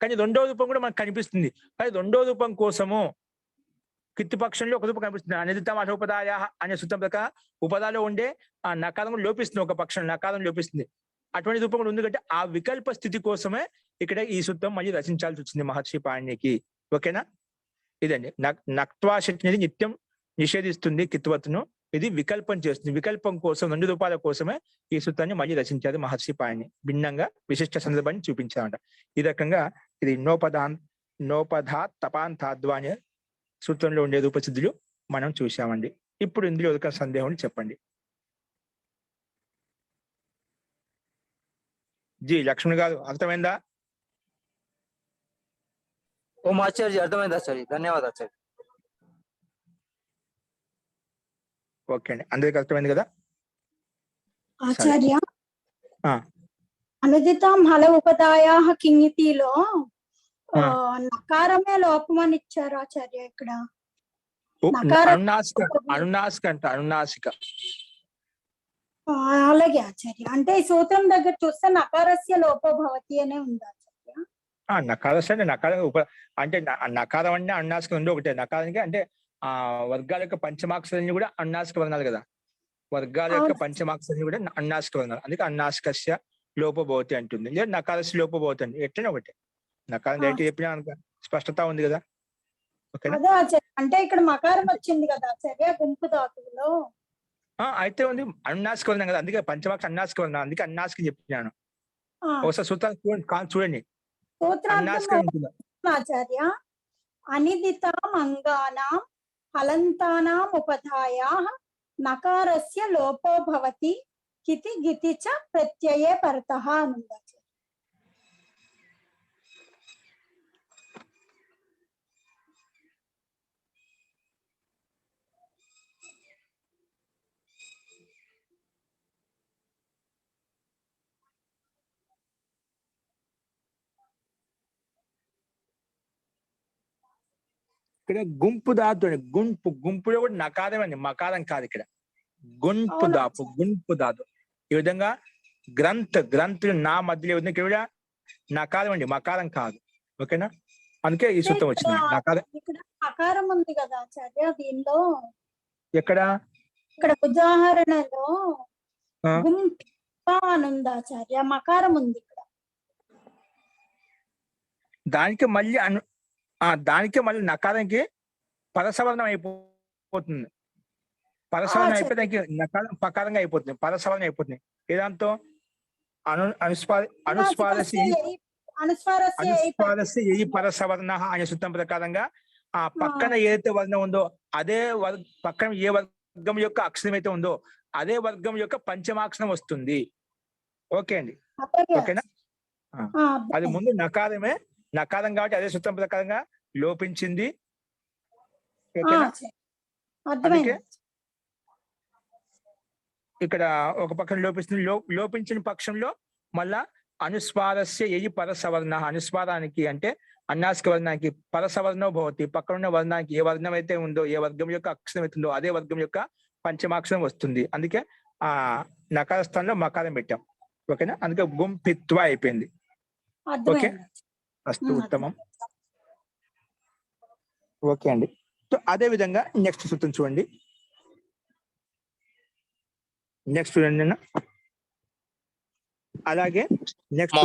కానీ 2వ రూపం కూడా మనకు కనిపిస్తుంది. కానీ 2వ రూపం కోసము కిత్తుపక్షంలో ఒక రూపం కనిపిస్తుంది. అనిదితాం అఠోపదాయ అనే సూత్రం ప్రకారం ఉపదాలో ఉండే ఆ నకారం లోపిస్తుంది, ఒక పక్షం నకారం లోపిస్తుంది. అటువంటి రూపం కూడా ఉంది కాబట్టి ఆ వికల్ప స్థితి కోసమే ఇక్కడ ఈ సూత్రం మళ్ళీ రచించాల్సి వచ్చింది మహర్షి పాణినికి. ఓకేనా? ఇదండి నక్త్వా శక్తి అనేది నిత్యం నిషేధిస్తుంది కిత్వత్ను, ఇది వికల్పం చేస్తుంది. వికల్పం కోసం 2 రూపాయల కోసమే ఈ సూత్రాన్ని మళ్ళీ రచించారు మహర్షి పాణిని. భిన్నంగా విశిష్ట సందర్భాన్ని చూపించారంట. ఈ రకంగా ఇది నోపధా తపాంతాద్వా అనే సూత్రంలో ఉండే రూపసిద్ధులు మనం చూసామండి. ఇప్పుడు ఇందులో ఒక సందేహం చెప్పండి. జీ లక్ష్మణ్ గారు అర్థమైందా? ఓం ఆచార్య అర్థమైంది ఆచార్య, ధన్యవాదాలు ఆచార్య. ఓకే అండి, అందరికి అర్థమైంది కదా? ఆచార్య, ఆ. అనుదితాం హల ఉపదాయా కింగితిలో నకారమే లోపం అని ఇచ్చారు ఆచార్య. ఇక్కడ అనునాసిక. అలాగే ఆచార్య, అంటే ఈ సూత్రం దగ్గర చూస్తే నకారస్య లోపో భవతి అనే ఉంది ఆచార్య. నకారస్య అంటే నకారం అంటే నకారం అంటే అన్నాసిక రెండు ఒకటే. నకారానికి అంటే వర్గాల యొక్క పంచమాక్షరాన్ని కూడా అన్నాసిక వర్ణాలు కదా. వర్గాల యొక్క అవును. పంచమాక్షరాన్ని కూడా అన్నాసిక వర్ణాలు. అందుకే అన్నాసికస్య లోపభవతి అంటుంది, లేదా నకారస్య లోపభవతి అండి. ఎట్లనే ఒకటే. నకారం డైరెక్ట్ చెప్పినా స్పష్టత ఉంది కదా. ఓకేనా? అదే ఆచార్య, అంటే ఇక్కడ మకారం వచ్చింది కదా ఆచార్య గుంపు ధాతువులో. అయితే ఉంది అన్నాసిక వర్ణం కదా, అందుకే పంచమాక్ష అన్నాసిక వర్ణం, అందుకే అన్నాసిక చెప్పినాను. ఆ, ఒకసారి సూత్రాలు చూడండి. అన్నాసిక సూత్రార్థం ఉంటుంది. ఆచార్య అనిదితాం అంగానాం హలంతానాం ఉపధాయాః నకారస్య లోపో భవతి కితి గితి చ ప్రత్యయే పరతః అనుంది ఆచార్య. ఇక్కడ గుంపు ధాతు అండి. గుంపులో కూడా నకారం అండి, మకారం కాదు ఇక్కడ. గుంపు అవునా? దాపు, గుంపు ధాతు. ఈ విధంగా గ్రంథులు నా మధ్యలో ఉంది. ఇక్కడ నకారం అండి, మకారం కాదు. ఓకేనా? అందుకే ఈ సూత్రం వచ్చింది. నకారం ఇక్కడ మకారం ఉంది కదా ఆచార్య దీనిలో. ఎక్కడ? ఇక్కడ ఉదాహరణలో ఆ, గుంప అనుంది ఆచార్య, మకారం ఉంది ఇక్కడ. దానికి మళ్ళీ నకారానికి పరసవర్ణం అయిపోతుంది. పరసవర్ణం ఆ, అయిపోతే దానికి నకారం పకారంగా అయిపోతుంది, పరసవర్ణం అయిపోతుంది. ఏదాంతో అనుస్వారసి అనుస్వారస్య ఏ పరసవర్ణ అనే సూత్రం ప్రకారంగా ఆ పక్కన ఏదైతే వర్ణం ఉందో అదే పక్కన ఏ వర్గం యొక్క అక్షరం అయితే ఉందో అదే వర్గం యొక్క పంచమాక్షరం వస్తుంది. ఓకే అండి. ఓకేనా? అది ముందు నకారమే, నకారం కాబట్టి అదే సూత్రం ప్రకారంగా లోపించింది. ఓకేనా? అందుకే ఇక్కడ ఒక పక్కన లోపిస్తుంది. లోపించిన పక్షంలో మళ్ళా అనుస్వారస్య ఏ పరసవర్ణ, అనుస్వారానికి అంటే అన్నాసిక వర్ణానికి పరసవర్ణో భవతి, పక్కన ఉన్న వర్ణానికి ఏ వర్ణం అయితే ఉందో, ఏ వర్గం యొక్క అక్షరం అయితే ఉందో అదే వర్గం యొక్క పంచమాక్షరం వస్తుంది. అందుకే ఆ నకార స్థానంలో మకారం పెట్టాం. ఓకేనా? అందుకే గుంపిత్వ అయిపోయింది. ఓకే, అస్తు ఉత్తమం. ఓకే అండి. సో అదే విధంగా నెక్స్ట్ సూత్రం చూడండి. నెక్స్ట్ చూడండి అన్న. అలాగే నెక్స్ట్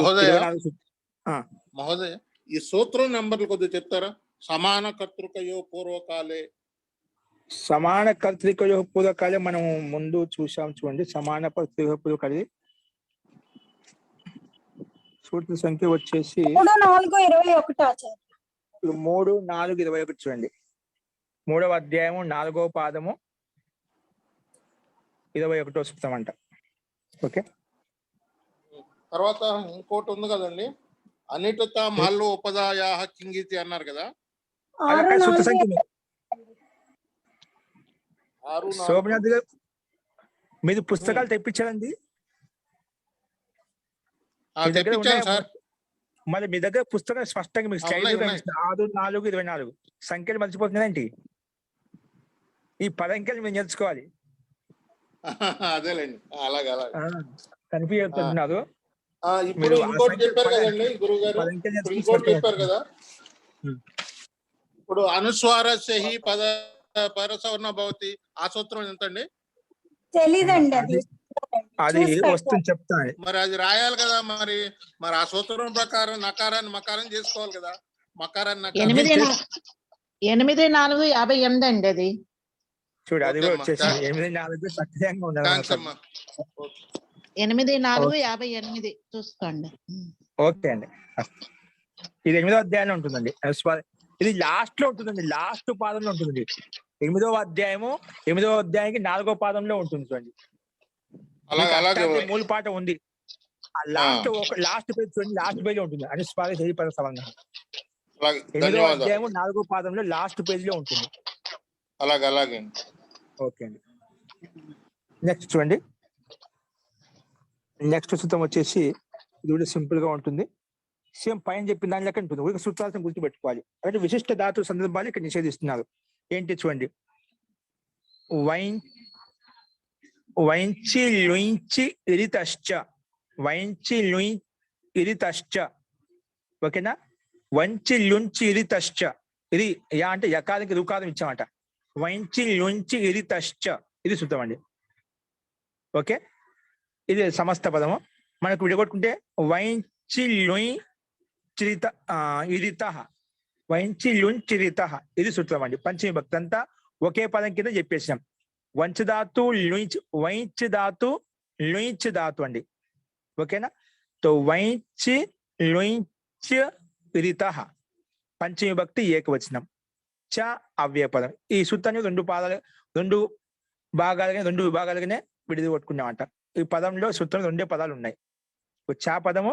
మహోదయ ఈ సూత్రం నెంబర్లు కొద్దిగా చెప్తారా? సమాన కర్తృకయో పూర్వకాలే. సమాన కర్తృకయో పూర్వకాలే మనం ముందు చూసాం. చూడండి, సమాన కర్తృకయో పూర్వకాలే సూత్ర సంఖ్య వచ్చేసి 3, 4, 21 ఆచార్య. 3, 4, 21 చూడండి. 3వ అధ్యాయము 4వ పాదము 21వ సూత్రం అంట. ఓకే, తర్వాత ఇంకోటి ఉంది కదండి, అనిటత మల్లు ఉపదాయా కింగితి అన్నారు కదా. 6, సూత్ర 4, సంఖ్య 6, 4. సోమనాథ్ గారు మీరు పుస్తకాలు తెప్పించారండి? తెప్పించాను సార్. మరి మీ దగ్గర పుస్తకం స్పష్టంగా మీకు స్లైడ్ 6, 4, 24 సంఖ్యలు మర్చిపోతున్నారండి. ఈ పదంకెలు మీరు నేర్చుకోవాలి. అదేలేండి, అలాగే కనిపిస్తున్నారు. ఇప్పుడు ఇంకోటి చెప్పారు కదండి గురువు గారు, ఇంకోటి చెప్పారు కదా. ఇప్పుడు అనుస్వారస్య హి పరసవర్ణ భవతి, ఆ సూత్రం ఎంతండి? తెలీదండి అది వస్తుంది చెప్తాను. మరి అది రాయాలి కదా. మరి ఆ సూత్రం ప్రకారం నకారాన్ని మకారం చేసుకోవాలి కదా. మకారాన్ని 8, 4, 58 అండి అది. చూడు, అది కూడా వచ్చేసింది. 8, 4 సత్యంగా ఉండాలి. 8, 4, 58 చూసుకోండి. ఓకే అండి. ఇది 8వ అధ్యాయంలో ఉంటుందండి. ఇది లాస్ట్ లో ఉంటుందండి, లాస్ట్ పాదంలో ఉంటుంది. 8వ అధ్యాయానికి 4వ పాదంలో ఉంటుంది. చూడండి, మూల పాట ఉంది. లాస్ట్ పేజ్ చూడండి, లాస్ట్ పేజ్ లో ఉంటుంది. అనుస్వార హేయి పద సవర్ణ 8వ అధ్యాయము 4వ పాదంలో లాస్ట్ పేజ్ లో ఉంటుంది. అలాగే. ఓకే అండి. నెక్స్ట్ చూడండి. నెక్స్ట్ సూత్రం వచ్చేసి ఇది కూడా సింపుల్ గా ఉంటుంది. సేమ్ పైన చెప్పిన దాని లెక్క ఉంటుంది. ఒక సూత్రాలను గుర్తుపెట్టుకోవాలి. అంటే విశిష్ట ధాతు సందర్భాలు ఇక్కడ నిషేధిస్తున్నారు. ఏంటి చూడండి. వైంచి లుయించి ఇరితశ్చ, వైంచి లుయి ఇరితశ్చ. ఓకేనా? వంచి లుంచి ఇరితశ్చ, ఇది యా అంటే యకారానికి రుకారం ఇచ్చామట. వంచి లుంచి ఇరితశ్చ ఇది శుద్ధం అండి. ఓకే, ఇది సమస్త పదము. మనకు విడగొట్టుకుంటే వైంచి లుయ్ చిరిత ఇరిత, వైంచి లుంచిరిత ఇది సూత్రం అండి. పంచమి భక్తి అంతా ఒకే పదం కింద చెప్పేసినాం. వంచధాతు లుంచ్, వైంచి ధాతు లుంచ్ ధాతు అండి. ఓకేనా? తో వైంచి లుంచ్ ఇరిత పంచమి భక్తి ఏకవచనం. చ అవ్యయపదం. ఈ సూత్రాన్ని రెండు విభాగాలుగానే విడగొట్టుకున్నామంట. ఈ పదంలో సూత్రం 2 పదాలు ఉన్నాయి. చ పదము,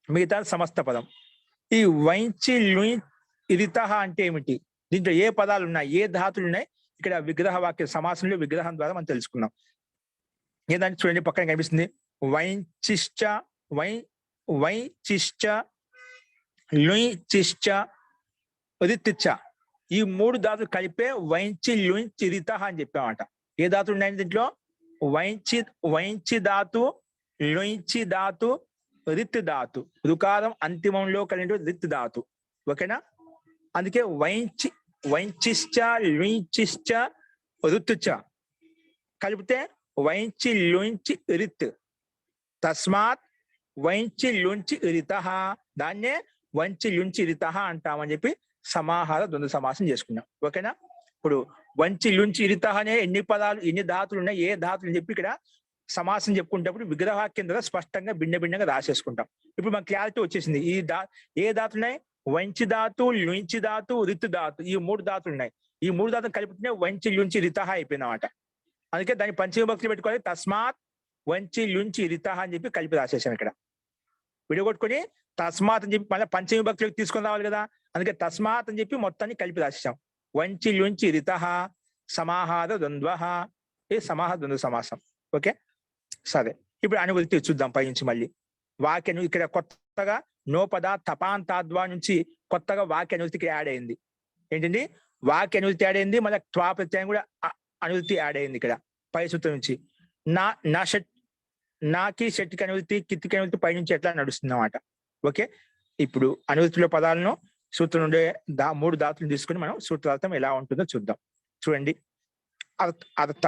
మిగతా సమస్త పదం. ఈ వైంచి లుయ్ ఇరిత అంటే ఏమిటి, దీంట్లో ఏ పదాలు ఉన్నాయి, ఏ ధాతులు ఉన్నాయి, ఇక్కడ విగ్రహ వాక్య సమాసంలో విగ్రహం ద్వారా మనం తెలుసుకున్నాం. ఏదంటే చూడండి, పక్కన కనిపిస్తుంది వైంచిశ్చ, వైచిశ్చ, లుయ్చిశ్చ, రిత్చ. ఈ 3 ధాతులు కలిపే వైంచి లుంచిరిత అని చెప్పామట. ఏ ధాతులు ఉన్నాయండి దీంట్లో? వైంచి ధాతు, లుంచి ధాతు, రిత్ ధాతు. రుకారం అంతిమంలో కలిగిన రిత్ ధాతు. ఓకేనా? అందుకే వైంచిశ్చ, లుంచిశ్చ, రుత్చ కలిపితే వైంచి లుంచి రిత్. తస్మాత్ వైంచి లుంచి రిత, దాన్నే వంచి లుంచి రిత అంటామని చెప్పి సమాహార ద్వంద్వ సమాసం చేసుకున్నాం. ఓకేనా? ఇప్పుడు వంచి లుంచి రిత అనే ఎన్ని పదాలు, ఎన్ని ధాతులు ఉన్నాయి, ఏ ధాతులు అని చెప్పి ఇక్కడ సమాసం చెప్పుకుంటప్పుడు విగ్రహవాక్యం ద్వారా స్పష్టంగా భిన్నగా రాసేసుకుంటాం. ఇప్పుడు మనకు క్లారిటీ వచ్చేసింది. ఏ ధాతులు ఉన్నాయి? వంచి ధాతు, లుంచి ధాతు, రిత్ ధాతు. ఈ 3 ధాతులు ఉన్నాయి. ఈ 3 ధాతులు కలిపితే వంచి లుంచి రిత అయిపోయిందన్నమాట. అందుకే దాన్ని పంచమి భక్తులు పెట్టుకోవాలి. తస్మాత్ వంచి లుంచి రిత అని చెప్పి కలిపి రాసేసాం. ఇక్కడ విడగొట్టుకొని తస్మాత్ అని చెప్పి మళ్ళీ పంచమి భక్తులకు తీసుకొని రావాలి కదా, అందుకే తస్మాత్ అని చెప్పి మొత్తాన్ని కలిపి రాసేసాం. వంచి లుంచి రిత సమాహార ద్వంద్వ, ఇది సమాహార ద్వంద్వ సమాసం. ఓకే, సరే. ఇప్పుడు అనువృత్తి చూద్దాం పైనుంచి మళ్ళీ. వాక్యం ఇక్కడ కొత్తగా నోపద తపాంతాద్వా నుంచి కొత్తగా వాక్య అనువృత్తికి యాడ్ అయింది. ఏంటండి? వాక్య అనువృత్తి యాడ్ అయింది, మళ్ళీ త్వా ప్రత్యయం కూడా అనువృత్తి యాడ్ అయింది ఇక్కడ పై సూత్రం నుంచి. నా షట్, నాకి షట్కి అనువృత్తి, కిత్తికి అనువృత్తి పైనుంచి ఎట్లా నడుస్తుంది అన్నమాట. ఓకే, ఇప్పుడు అనువృత్తిలో పదాలను సూత్రం నుండే 3 ధాతులను తీసుకుని మనం సూత్రార్థం ఎలా ఉంటుందో చూద్దాం. చూడండి, అర్థ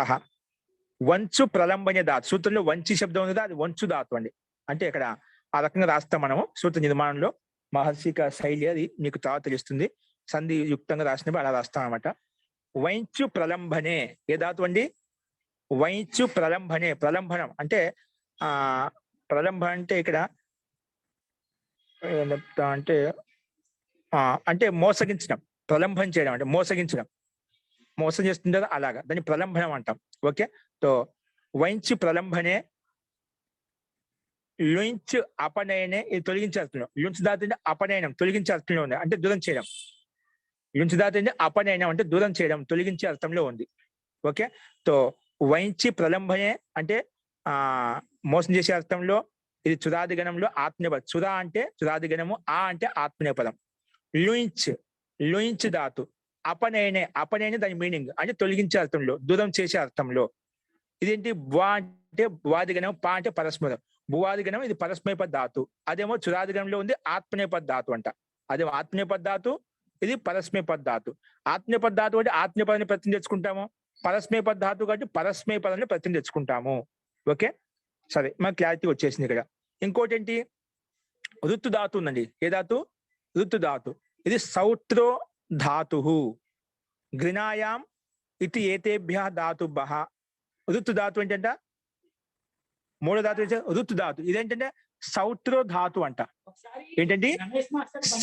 వంచు ప్రలంబన ధాతు. సూత్రంలో వంచి శబ్దం ఉంది కదా, అది వంచు ధాతు అండి. అంటే ఇక్కడ ఆ రకంగా రాస్తాం మనము సూత్ర నిర్మాణంలో. మహర్షిక శైలి అది మీకు తర్వాత తెలుస్తుంది. సంధి యుక్తంగా రాసినప్పుడు అలా రాస్తాం అనమాట. వైంచు ప్రలంబనే ఏ ధాతు అండి? వైంచు ప్రలంబనే. ప్రలంబనం అంటే ప్రలంబన అంటే ఇక్కడ అంటే అంటే మోసగించడం, ప్రలంబం చేయడం అంటే మోసగించడం, మోసం చేస్తుంది కదా, అలాగా దాన్ని ప్రలంబనం అంటాం. ఓకే, తో వైంచి ప్రలంబనే, లుంచ్ అపనయనే, ఇది తొలగించే అర్థంలో. లుంచ్ దాటి అపనయనం తొలగించే అర్థంలో ఉంది, అంటే దూరం చేయడం. లుంచ్ దాటి అపనయనం అంటే దూరం చేయడం, తొలగించే అర్థంలో ఉంది. ఓకే, తో వైంచి ప్రలంబనే అంటే మోసం చేసే అర్థంలో. ఇది చురాదిగణంలో ఆత్మీయపదం. చురా అంటే చురాదిగణము, ఆ అంటే ఆత్మీయపదం. లుంచ్ ధాతు. అపనయనే, అపనయనే దాని మీనింగ్ అంటే తొలగించే అర్థంలో, దూరం చేసే అర్థంలో. ఇదేంటి? బువా అంటే భువాదిగణం, పా అంటే పరస్మరం. భువాదిగణం ఇది పరస్మయపద ధాతు, అదేమో చురాదిగణంలో ఉంది ఆత్మనేపద ధాతు అంట. అదేమో ఆత్మనేపద ధాతు, ఇది పరస్మయపద ధాతు. ఆత్మనేపద ధాతు అంటే ఆత్మీయపదాన్ని ప్రతిని తెచ్చుకుంటాము, పరస్మయపద ధాతు కాబట్టి పరస్మయ పదాన్ని ప్రతిని తెచ్చుకుంటాము. ఓకే, సరే, మన క్లారిటీ వచ్చేసింది ఇక్కడ. ఇంకోటి ఏంటి? ఋతు ధాతు ఉందండి. ఏ ధాతు? ఋతు ధాతు. ఇది సౌత్రో ధాతు. గ్రినాయాం ఇది ఏతేభ్య ధాతుభ్యః. ఋతు ధాతు ఏంటంట? 3వ ధాతు ఋతు ధాతు. ఇదేంటంటే సౌత్రో ధాతు అంట. ఏంటండి?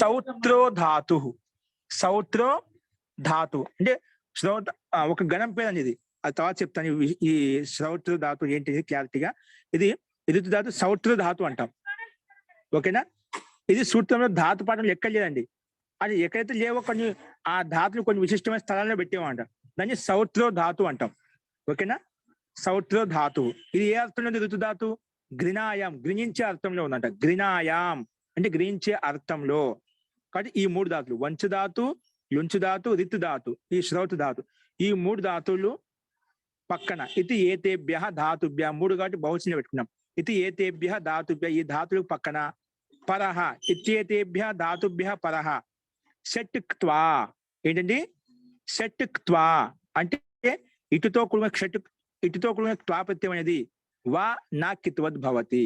సౌత్రో ధాతు. సౌత్రో ధాతు అంటే ఒక గణం పేరు అండి ఇది. అది తర్వాత చెప్తాను. ఈ సౌత్ర ధాతు ఏంటి క్లారిటీగా. ఇది ఋతు ధాతు, సౌత్ర ధాతు అంటాం. ఓకేనా? ఇది సూత్రంలో ధాతు పాఠంలో ఎక్కడ లేదండి. అది ఎక్కడైతే లేవో కొన్ని ఆ ధాతులు కొన్ని విశిష్టమైన స్థలాల్లో పెట్టేమంట, దాన్ని సౌత్రో ధాతు అంటాం. ఓకేనా? సౌత్రో ధాతు. ఇది ఏ అర్థంలో ఉంది? ఋతు ధాతు గ్రినాయాం, గ్రహించే అర్థంలో ఉందంట. గ్రినాయాం అంటే గ్రహించే అర్థంలో. కాబట్టి ఈ 3 ధాతులు వంచు ధాతు, లుంచు ధాతు, రితు ధాతు, ఈ శ్రౌతు ధాతు, ఈ 3 ధాతువులు పక్కన ఇది ఏతేభ్య ధాతుభ్య 3 కాబట్టి బహువచనం పెట్టుకున్నాం. ఇది ఏతేభ్య ధాతుభ్య, ఈ ధాతులకు పక్కన పరహ ఇత్యేతేభ్య ధాతుభ్య పరహ షట్ క్త్వా ఏంటండి షట్ క్త్వా అంటే ఇటుతో కూడిన షట్ ఇటుతో కూడిన క్త్వా ప్రత్యయం అనేది వా నా కిత్వద్ భవతి.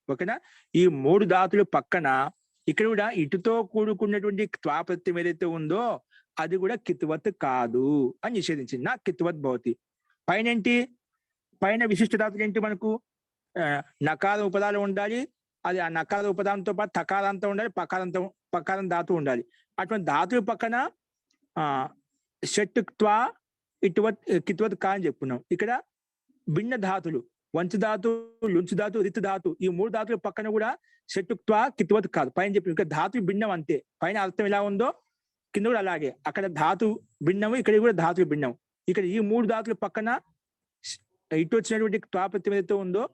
ఓకేనా? ఈ 3 ధాతులు పక్కన ఇక్కడ కూడా ఇటుతో కూడుకున్నటువంటి క్త్వా ప్రత్యయం ఏదైతే ఉందో అది కూడా కిత్వత్ కాదు అని నిషేధించింది. నా కిత్వత్ భవతి. పైన ఏంటి? పైన విశిష్ట ధాతులు ఏంటి? మనకు నకార ఉపదాలు ఉండాలి. అది ఆ నకార ఉపదానంతో పాటు తకారాంతం ఉండాలి, పకారం ధాతు ఉండాలి. అటువంటి ధాతువు పక్కన షట్ క్త్వా ఇటువత్ కిత్వత్ కా అని చెప్పుకున్నాం. ఇక్కడ భిన్న ధాతులు వంచు ధాతు, లుంచు ధాతు, రిత్ ధాతు ఈ 3 ధాతుల పక్కన కూడా షట్ క్త్వా కిత్వత్ కాదు. పైన చెప్పి ఇక్కడ ధాతు భిన్నం అంతే. పైన అర్థం ఎలా ఉందో కింద కూడా అలాగే. అక్కడ ధాతు భిన్నము, ఇక్కడ కూడా ధాతులు భిన్నం. ఇక్కడ ఈ 3 ధాతుల పక్కన ఇటు వచ్చినటువంటి క్త్వా ప్రత్యయం ఏదైతే ఉందో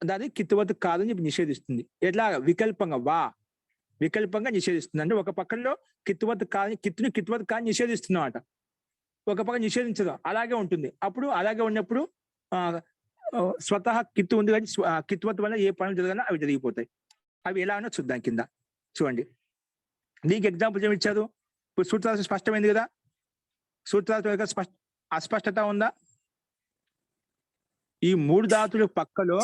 దాన్ని కిత్వత్ కాదని చెప్పి నిషేధిస్తుంది. ఎట్లా? వికల్పంగా నిషేధిస్తుంది. అంటే ఒక పక్కలో కిత్వత్ కాదని కిత్వత్ కాని నిషేధిస్తున్నమాట, ఒక పక్క నిషేధించదు. అలాగే ఉంటుంది. అప్పుడు అలాగే ఉన్నప్పుడు స్వతహా కిత్తు ఉంది కానీ కిత్వత్ వల్ల ఏ పనులు జరగాలో అవి జరిగిపోతాయి. అవి ఎలా ఉన్నా చూద్దాం. కింద చూడండి. దీనికి ఎగ్జాంపుల్ ఏమి ఇచ్చారు? ఇప్పుడు సూత్రాలు స్పష్టమైంది కదా. సూత్రాలు అస్పష్టత ఉందా? ఈ 3 ధాతుల పక్కలో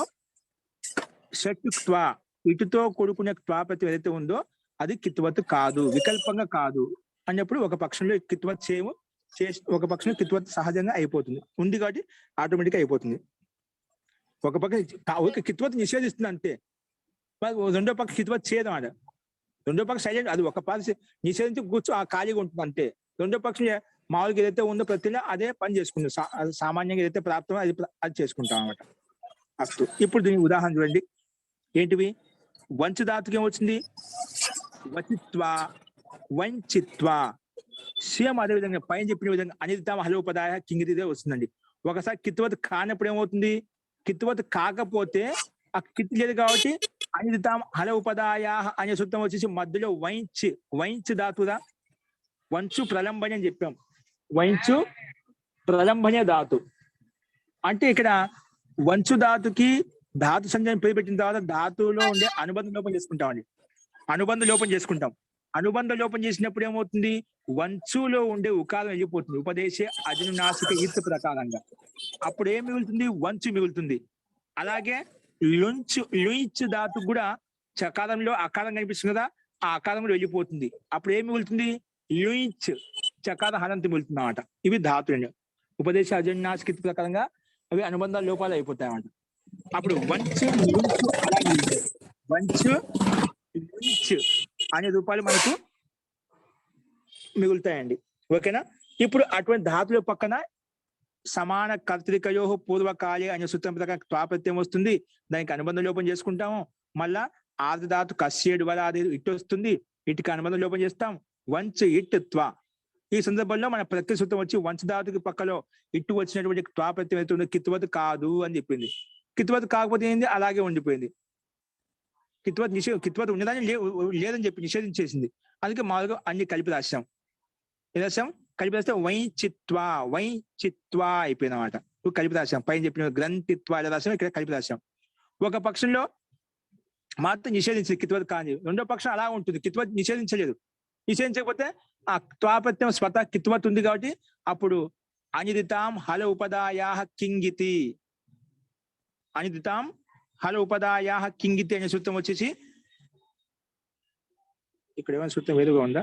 షట్ క్త్వా ఇటుతో కూడుకునే క్త్వా ప్రత్యయం ఏదైతే ఉందో అది కిత్వత్ కాదు, వికల్పంగా కాదు అన్నప్పుడు ఒక పక్షంలో కిత్వత్ చేయము, ఒక పక్షంలో కిత్వత్ సహజంగా అయిపోతుంది. ఉంది కాబట్టి ఆటోమేటిక్గా అయిపోతుంది. ఒక పక్క కిత్వత్ నిషేధిస్తుంది అంతే, రెండో పక్క కిత్వత్ చేయదు అన్నమాట. రెండో పక్షం సైలెంట్, అది ఒక పార్టీ నిషేధించి కూర్చో ఆ ఖాళీగా ఉంటుంది అంతే. రెండో పక్షం మామూలుగా ఏదైతే ఉందో ప్రతిలో అదే పని చేసుకుంటాం. సామాన్యంగా ఏదైతే ప్రాప్తమో అది చేసుకుంటాం అన్నమాట. అస్తు. ఇప్పుడు దీని ఉదాహరణ చూడండి. ఏంటివి? వంచు ధాతుకి ఏమొచ్చింది? వచిత్వా, వంచిత్వా. సేమ్ అదే విధంగా పైన చెప్పిన విధంగా అనిదితామ హలోపదాయ కింగిదే వస్తుందండి. ఒకసారి కిత్వత్ కానప్పుడు ఏమవుతుంది? కిత్వత్ కాకపోతే ఆ కిత్ లేదు కాబట్టి అనిదితాం హలోపదాయ అనే సూత్రం వచ్చేసి మధ్యలో వైంచ్ ధాతుదా. వంచు ప్రలంబని అని చెప్పాం. వంచు ప్రలంబనే ధాతు అంటే ఇక్కడ వంచు ధాతుకి ధాతు సంజ్ఞాన్ని పేరు పెట్టిన తర్వాత ధాతువులో ఉండే అనుబంధ లోపం చేసుకుంటామండి. అనుబంధ లోపం చేసినప్పుడు ఏమవుతుంది? వంచులో ఉండే ఉకారం వెళ్ళిపోతుంది. ఉపదేశే అజనునాసిక ఈత్ ప్రకారంగా. అప్పుడు ఏం మిగులుతుంది? వంచు మిగులుతుంది. అలాగే లుంచ్ ధాతు కూడా చకారంలో అకారం కనిపిస్తుంది కదా, ఆ అకారంలో వెళ్ళిపోతుంది. అప్పుడు ఏం మిగులుతుంది? లుంచ్ చకార హనంతి మిగులుతుంది అన్నమాట. ఇవి ధాతులు. ఉపదేశ అజనునాసిక ఈత్ ప్రకారంగా అవి అనుబంధ లోపాలు అయిపోతాయి అన్నమాట. అప్పుడు వంచు అనే రూపాలు మనకు మిగులుతాయండి. ఓకేనా? ఇప్పుడు అటువంటి ధాతుల పక్కన సమాన కర్తృకయో పూర్వకాలే అనే సూత్రం ప్రకారం త్వా ప్రత్యయం వస్తుంది. దానికి అనుబంధ లోపం చేసుకుంటాము. మళ్ళా ఆది ధాతు కస్యేడు వరాది ఇటు వస్తుంది. ఇటుకి అనుబంధ లోపం చేస్తాం. వంచ్ ఇట్ త్వా. ఈ సందర్భంలో మన ప్రత్యయ సూత్రం వచ్చి వంచ ధాతుకి పక్కలో ఇటు వచ్చినటువంటి త్వా ప్రత్యయం అవుతుంది కిత్వత్ కాదు అని చెప్పింది. కిత్వత్ కాకపోతే ఏంది? అలాగే ఉండిపోయింది. కిత్వత్ ఉండదని లేదని చెప్పి నిషేధించేసింది. అందుకే మామూలుగా అన్ని కలిపి రాశాం. కలిపి రాస్తే వైచిత్వా అయిపోయింది అన్నమాట. కలిపి రాశాం. పైన చెప్పిన గ్రంథిత్వా ఎలా రాసాం, ఇక్కడ కలిపి రాశాం. ఒక పక్షంలో మాత్రం నిషేధించింది కిత్వత్ కాని. రెండో పక్షం అలా ఉంటుంది, కిత్వత్ నిషేధించలేదు. నిషేధించకపోతే ఆ త్వాపత్యం స్వత కిత్వత్ ఉంది కాబట్టి అప్పుడు అనిదితాం హల ఉపదాయా కింగితి. అనిదితాం హల ఉపదాయా కింగితి అనే సూత్రం వచ్చేసి ఇక్కడ ఏమైనా సూత్రం వేరుగా ఉందా?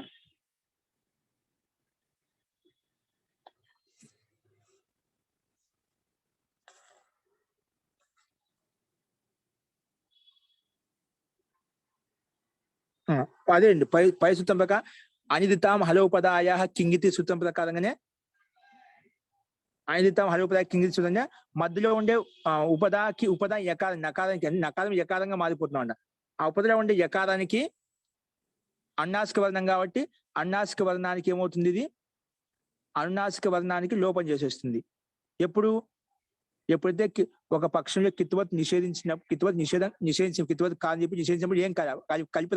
అదే అండి, పై సూత్రం ప్రకారం అనిదితాం హలోపదాయ కింగితి సూత్రం ప్రకారంగానే అనిదితాం హలోపదాయ కింగితి సూత్రంగా మధ్యలో ఉండే ఉపదాకి ఉపదా యకారం నకారానికి నకారం యకారంగా మారిపోతున్నాం అంట. ఆ ఉపదలో ఉండే యకారానికి అన్నాసిక వర్ణం కాబట్టి అన్నాసిక వర్ణానికి ఏమవుతుంది? ఇది అనునాసిక వర్ణానికి లోపం చేసేస్తుంది. ఎప్పుడైతే ఒక పక్షంలో కిత్వత్ నిషేధించిన కిత్వత్ కాదని చెప్పి నిషేధించినప్పుడు ఏం కలిపి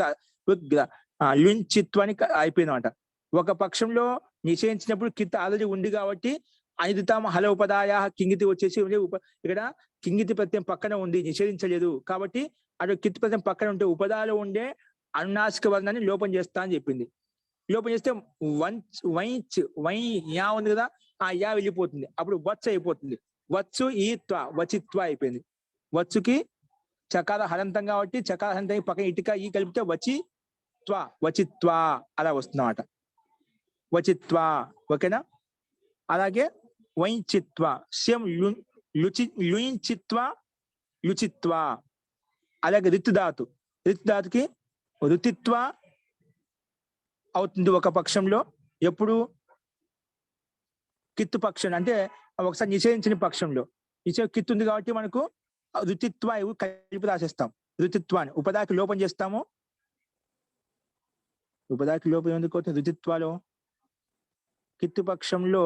లుంచిత్వానికి అయిపోయిందన్నమాట. ఒక పక్షంలో నిషేధించినప్పుడు కిత్ ఆల్రెడీ ఉంది కాబట్టి అనిదితాం హల ఉపదాయ కింగితి వచ్చేసి ఇక్కడ కింగితి ప్రత్యయం పక్కన ఉంది, నిషేధించలేదు కాబట్టి అటు కిత్ ప్రత్యయం పక్కన ఉంటే ఉపదాలో ఉండే అనునాసిక వర్ణాన్ని లోపం చేస్తా అని చెప్పింది. లోపం చేస్తే వై యా ఉంది కదా, ఆ యా వెళ్ళిపోతుంది, అప్పుడు వత్స అయిపోతుంది. వచ్చు ఈ త్వ వచిత్వ అయిపోయింది. వచ్చుకి చకార హరంతం కాబట్టి చకార హరంతం పక్కన ఇటుక ఈ కలిపితే వచిత్వ అలా వస్తుందన్నమాట. వచిత్వ, ఓకేనా. అలాగే వైచిత్వ, సేమ్ లుయించిత్వ లుచిత్వ. అలాగే రితుధాతుకి రుతిత్వ అవుతుంది ఒక పక్షంలో. ఎప్పుడు కిత్తు పక్షం అంటే ఒకసారి నిషేధించిన పక్షంలో. కిత్తు ఉంది కాబట్టి మనకు రుతిత్వ కలిపి రాసేస్తాం. రుతిత్వాన్ని ఉపదాకి లోపం చేస్తాము. ఉపదాకి లోపం ఎందుకు అవుతుంది రుతిత్వాలో? కిత్తు పక్షంలో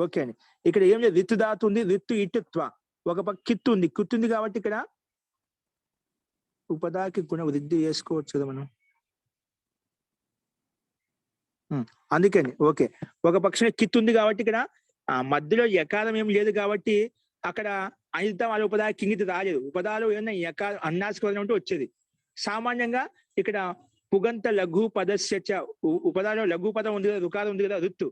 ఓకే అండి. ఇక్కడ ఏం లేదు, రిత్తు ధాతు ఉంది, రిత్తు ఇటుత్వ, ఒక పక్క కిత్తు ఉంది కాబట్టి ఇక్కడ ఉపదాకి గుణ వృద్ధి చేసుకోవచ్చు కదా మనం. అందుకని ఓకే, ఒక పక్షం కిత్తు ఉంది కాబట్టి ఇక్కడ మధ్యలో యకారం ఏం లేదు కాబట్టి అక్కడ అనిత వాళ్ళ ఉపదా కింగిత రాలేదు. ఉపదాలో ఏదైనా యకారం అన్నాసిక వర్ణం ఉంటే వచ్చేది. సామాన్యంగా ఇక్కడ పుగంత లఘు పదస్య ఉపదాలో లఘు పదం ఉంది కదా, రుకారం ఉంది కదా, రుత్తు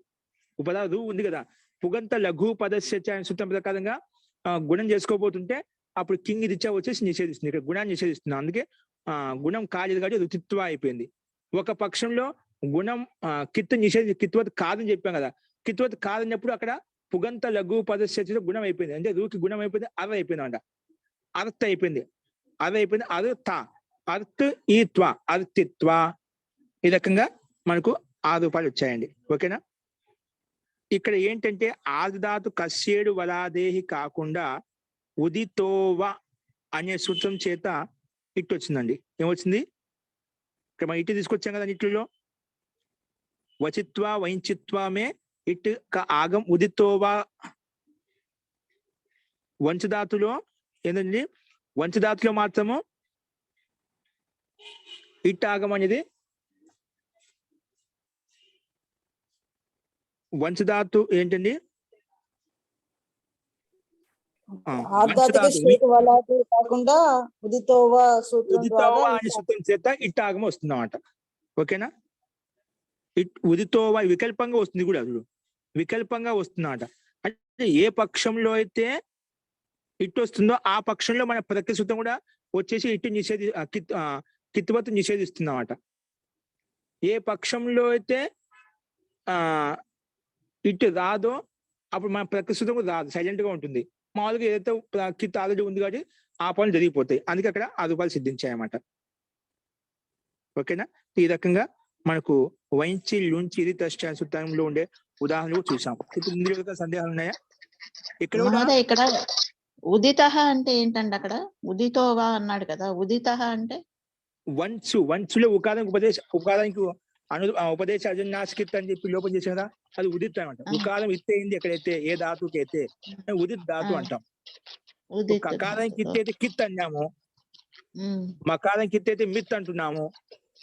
ఉపదా రు ఉంది కదా, పుగంత లఘు పదస్య సూత్రం ప్రకారంగా గుణం చేసుకోబోతుంటే అప్పుడు కింగిదిచ్చ వచ్చేసి నిషేధిస్తుంది. ఇక్కడ గుణాన్ని నిషేధిస్తుంది. అందుకే గుణం కాలేదు కాబట్టి రుతిత్వ అయిపోయింది. ఒక పక్షంలో గుణం కిత్వత్ కాదని చెప్పాం కదా, కిత్వత్ కాదన్నప్పుడు అక్కడ పుగంత లఘు పదస్య గుణం అయిపోయింది. అంటే రూకి గుణం అయిపోయింది, అర అయిపోయింది అంట. అర్థ అయిపోయింది, అర్థ అర్థ్ ఈ త్వ అర్థిత్వ. ఈ రకంగా మనకు 6 రూపాయలు వచ్చాయండి. ఓకేనా. ఇక్కడ ఏంటంటే ఆదిధాతు కస్యేడు వలాదేహి కాకుండా ఉదితోవ అనే సూత్రం చేత ఇట్టు వచ్చిందండి. ఏమొచ్చింది? ఇక్కడ మనం ఇటు తీసుకొచ్చాం కదా, ఇట్లో వచిత్వ వైంచిత్వమే ఇట్ ఆగం ఉదితోవా. వంచధాతులో ఏంటండి, వంచధాతులో మాత్రము ఇట్ ఆగం అనేది వంచధాతు ఏంటండి, కాకుండా ఉదితోవా అనే సూత్రం చేత ఇట్ ఆగం వస్తుంది అన్నమాట. ఓకేనా. ఉదితోవా వికల్పంగా వస్తుంది కూడా, అసలు వికల్పంగా వస్తుందన్నమాట. అంటే ఏ పక్షంలో అయితే ఇట్టు వస్తుందో ఆ పక్షంలో మన ప్రతి సూత్రం కూడా వచ్చేసి ఇటు కిత్వత్ నిషేధిస్తుంది అన్నమాట. ఏ పక్షంలో అయితే ఇటు రాదో అప్పుడు మన ప్రతి సూత్రం కూడా రాదు, సైలెంట్ గా ఉంటుంది. మామూలుగా ఏదైతే కిత్ ఆల్రెడీ ఉంది కాబట్టి ఆ పనులు జరిగిపోతాయి. అందుకే అక్కడ 6 రూపాయలు సిద్ధించాయన్నమాట. ఓకేనా. ఈ రకంగా మనకు వైంచి లుంచి ఇది తష్ట సూత్రంలో ఉండే ఉదాహరణలు చూసాం. ఇప్పుడు ఇందులో సందేహాలు ఉన్నాయా? ఇక్కడ ఉదిత అంటే ఏంటండి? అక్కడ ఉదితోవా అన్నాడు కదా, ఉదిత అంటే వంచులో ఉకారానికి ఉపదేశ అజన్నాస్కిత్ అని చెప్పి లోపం చేసాం కదా, అది ఉదిత్ అనమాట. ఉకారం ఇత్తేంది ఎక్కడైతే ఏ ధాతుకి అయితే ఉదిత్ ధాతు అంటాం. కకారానికి ఇత్తైతే కిత్ అన్నాము, మకారానికి ఇత్తైతే మిత్ అంటున్నాము,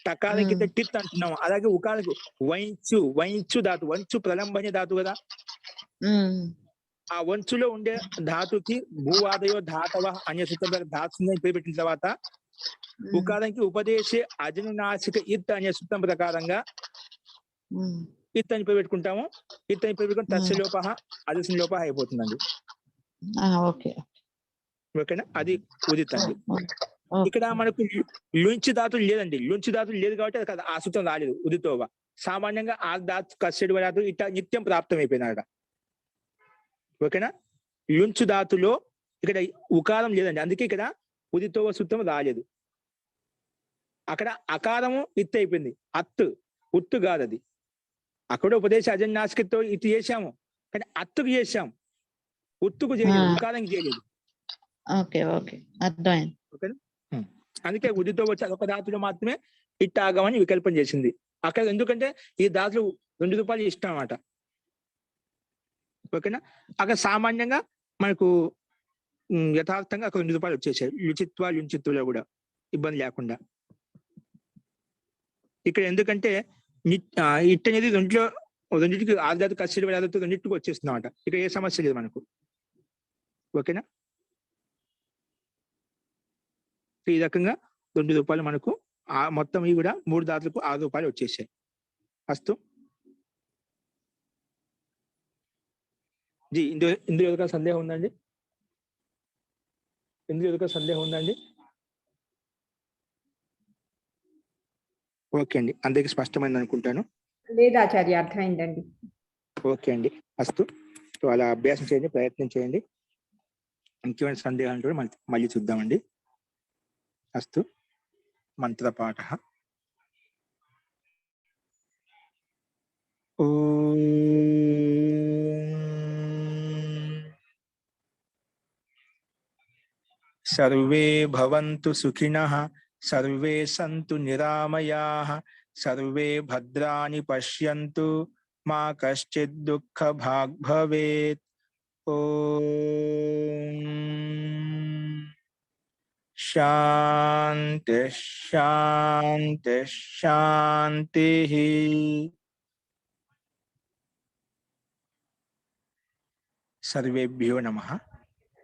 టకారానికి ఇస్తే టిత్ అంటున్నాము. అలాగే ఉకారానికి వైంచు ధాతు, వంచు ప్రలంబనే ధాతు కదా, ఆ వంచులో ఉండే ధాతుకి భూవాదయో ధాతవ అనే సూత్రం ధాతు పేరు పెట్టిన తర్వాత ఉకారానికి ఉపదేశే అజనునాసిక ఇత్ అనే సూత్రం ప్రకారంగా ఇత్ అని పేరు పెట్టుకుంటాము. ఇత్ అని పేరు పెట్టుకుని తస్య లోప అజస్య లోప అయిపోతుందండి. ఓకేనా. అది ఉదిత్ అండి. ఇక్కడ మనకు లుంచి ధాతులు లేదండి, లుంచి ధాతులు లేదు కాబట్టి అది ఆ సూత్రం రాలేదు ఉదితోవ. సామాన్యంగా ఆ ధాతు కస్యడు ధాతు ఇట్లా నిత్యం ప్రాప్తం అయిపోయినాక. ఓకేనా. లుంచు ధాతులో ఇక్కడ ఉకారం లేదండి, అందుకే ఇక్కడ ఉదితోవ సూత్రం రాలేదు. అక్కడ అకారము ఇత్తు అయిపోయింది, ఉత్తు కాదు అది. అక్కడ ఉపదేశ అజన్నాస్కితో ఇటు చేశాము కానీ అత్తుకు చేశాం, ఉత్తుకు చేయలేదు, ఉకారం చేయలేదు. ఓకేనా. అందుకే ఉదితో వచ్చి అదొక ధాతులో మాత్రమే ఇట్ ఆగమని వికల్పం చేసింది అక్కడ. ఎందుకంటే ఈ ధాతులు 2 రూపాయలు ఇష్టం అన్నమాట. ఓకేనా. అక్కడ సామాన్యంగా మనకు యథార్థంగా అక్కడ 2 రూపాయలు వచ్చేసాయి, లుచిత్వ లుంచిత్వలో కూడా ఇబ్బంది లేకుండా. ఇక్కడ ఎందుకంటే ఇట్ అనేది రెండింటికి ఆధార్ కస్టడీ ఆధార్తో రెండింటికి వచ్చేస్తుందన్నమాట. ఇక్కడ ఏ సమస్య లేదు మనకు. ఓకేనా? ఈ రకంగా ₹2 మనకు మొత్తం ఇవి కూడా 3 దాతలకు ₹6 వచ్చేసాయి. అస్తు జీ. ఇందులో ఎవరికైనా సందేహం ఉందండి? ఓకే అండి, అందరికి స్పష్టమైంది అనుకుంటాను. లేదు ఆచార్య, అర్థమైందండి. ఓకే అండి, అస్తు. సో అలా అభ్యాసం చేయండి, ప్రయత్నం చేయండి. ఇంకేమైనా సందేహాలు కూడా మళ్ళీ చూద్దామండి. అస్తు. మంత్రపాఠ. ఓం సర్వే భవంతు సుఖినః, సర్వే సంతు నిరామయాః, సర్వే భద్రాణి పశ్యంతు, మా కశ్చిద్ దుఃఖభాగ్ భవేత్. ఓం శాంతి శాంతి శాంతిః. సర్వేభ్యో నమః.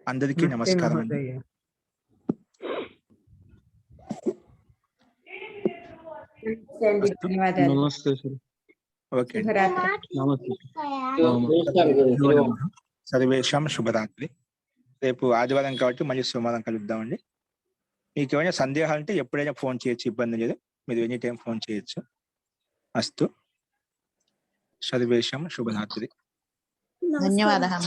అందరికీ నమస్కారం అండి. ధన్యవాదాలు. ఓకే అండి. శుభరాత్రి. సర్వేషాం శుభరాత్రి. రేపు ఆదివారం కాబట్టి మళ్ళీ సోమవారం కలుద్దామండి. మీకు ఏమైనా సందేహాలు ఉంటే ఎప్పుడైనా ఫోన్ చేయొచ్చు, ఇబ్బంది లేదు. మీరు ఎనీ టైం ఫోన్ చేయొచ్చు. అస్తు. సర్వేషాం శుభరాత్రి. ధన్యవాదాలు.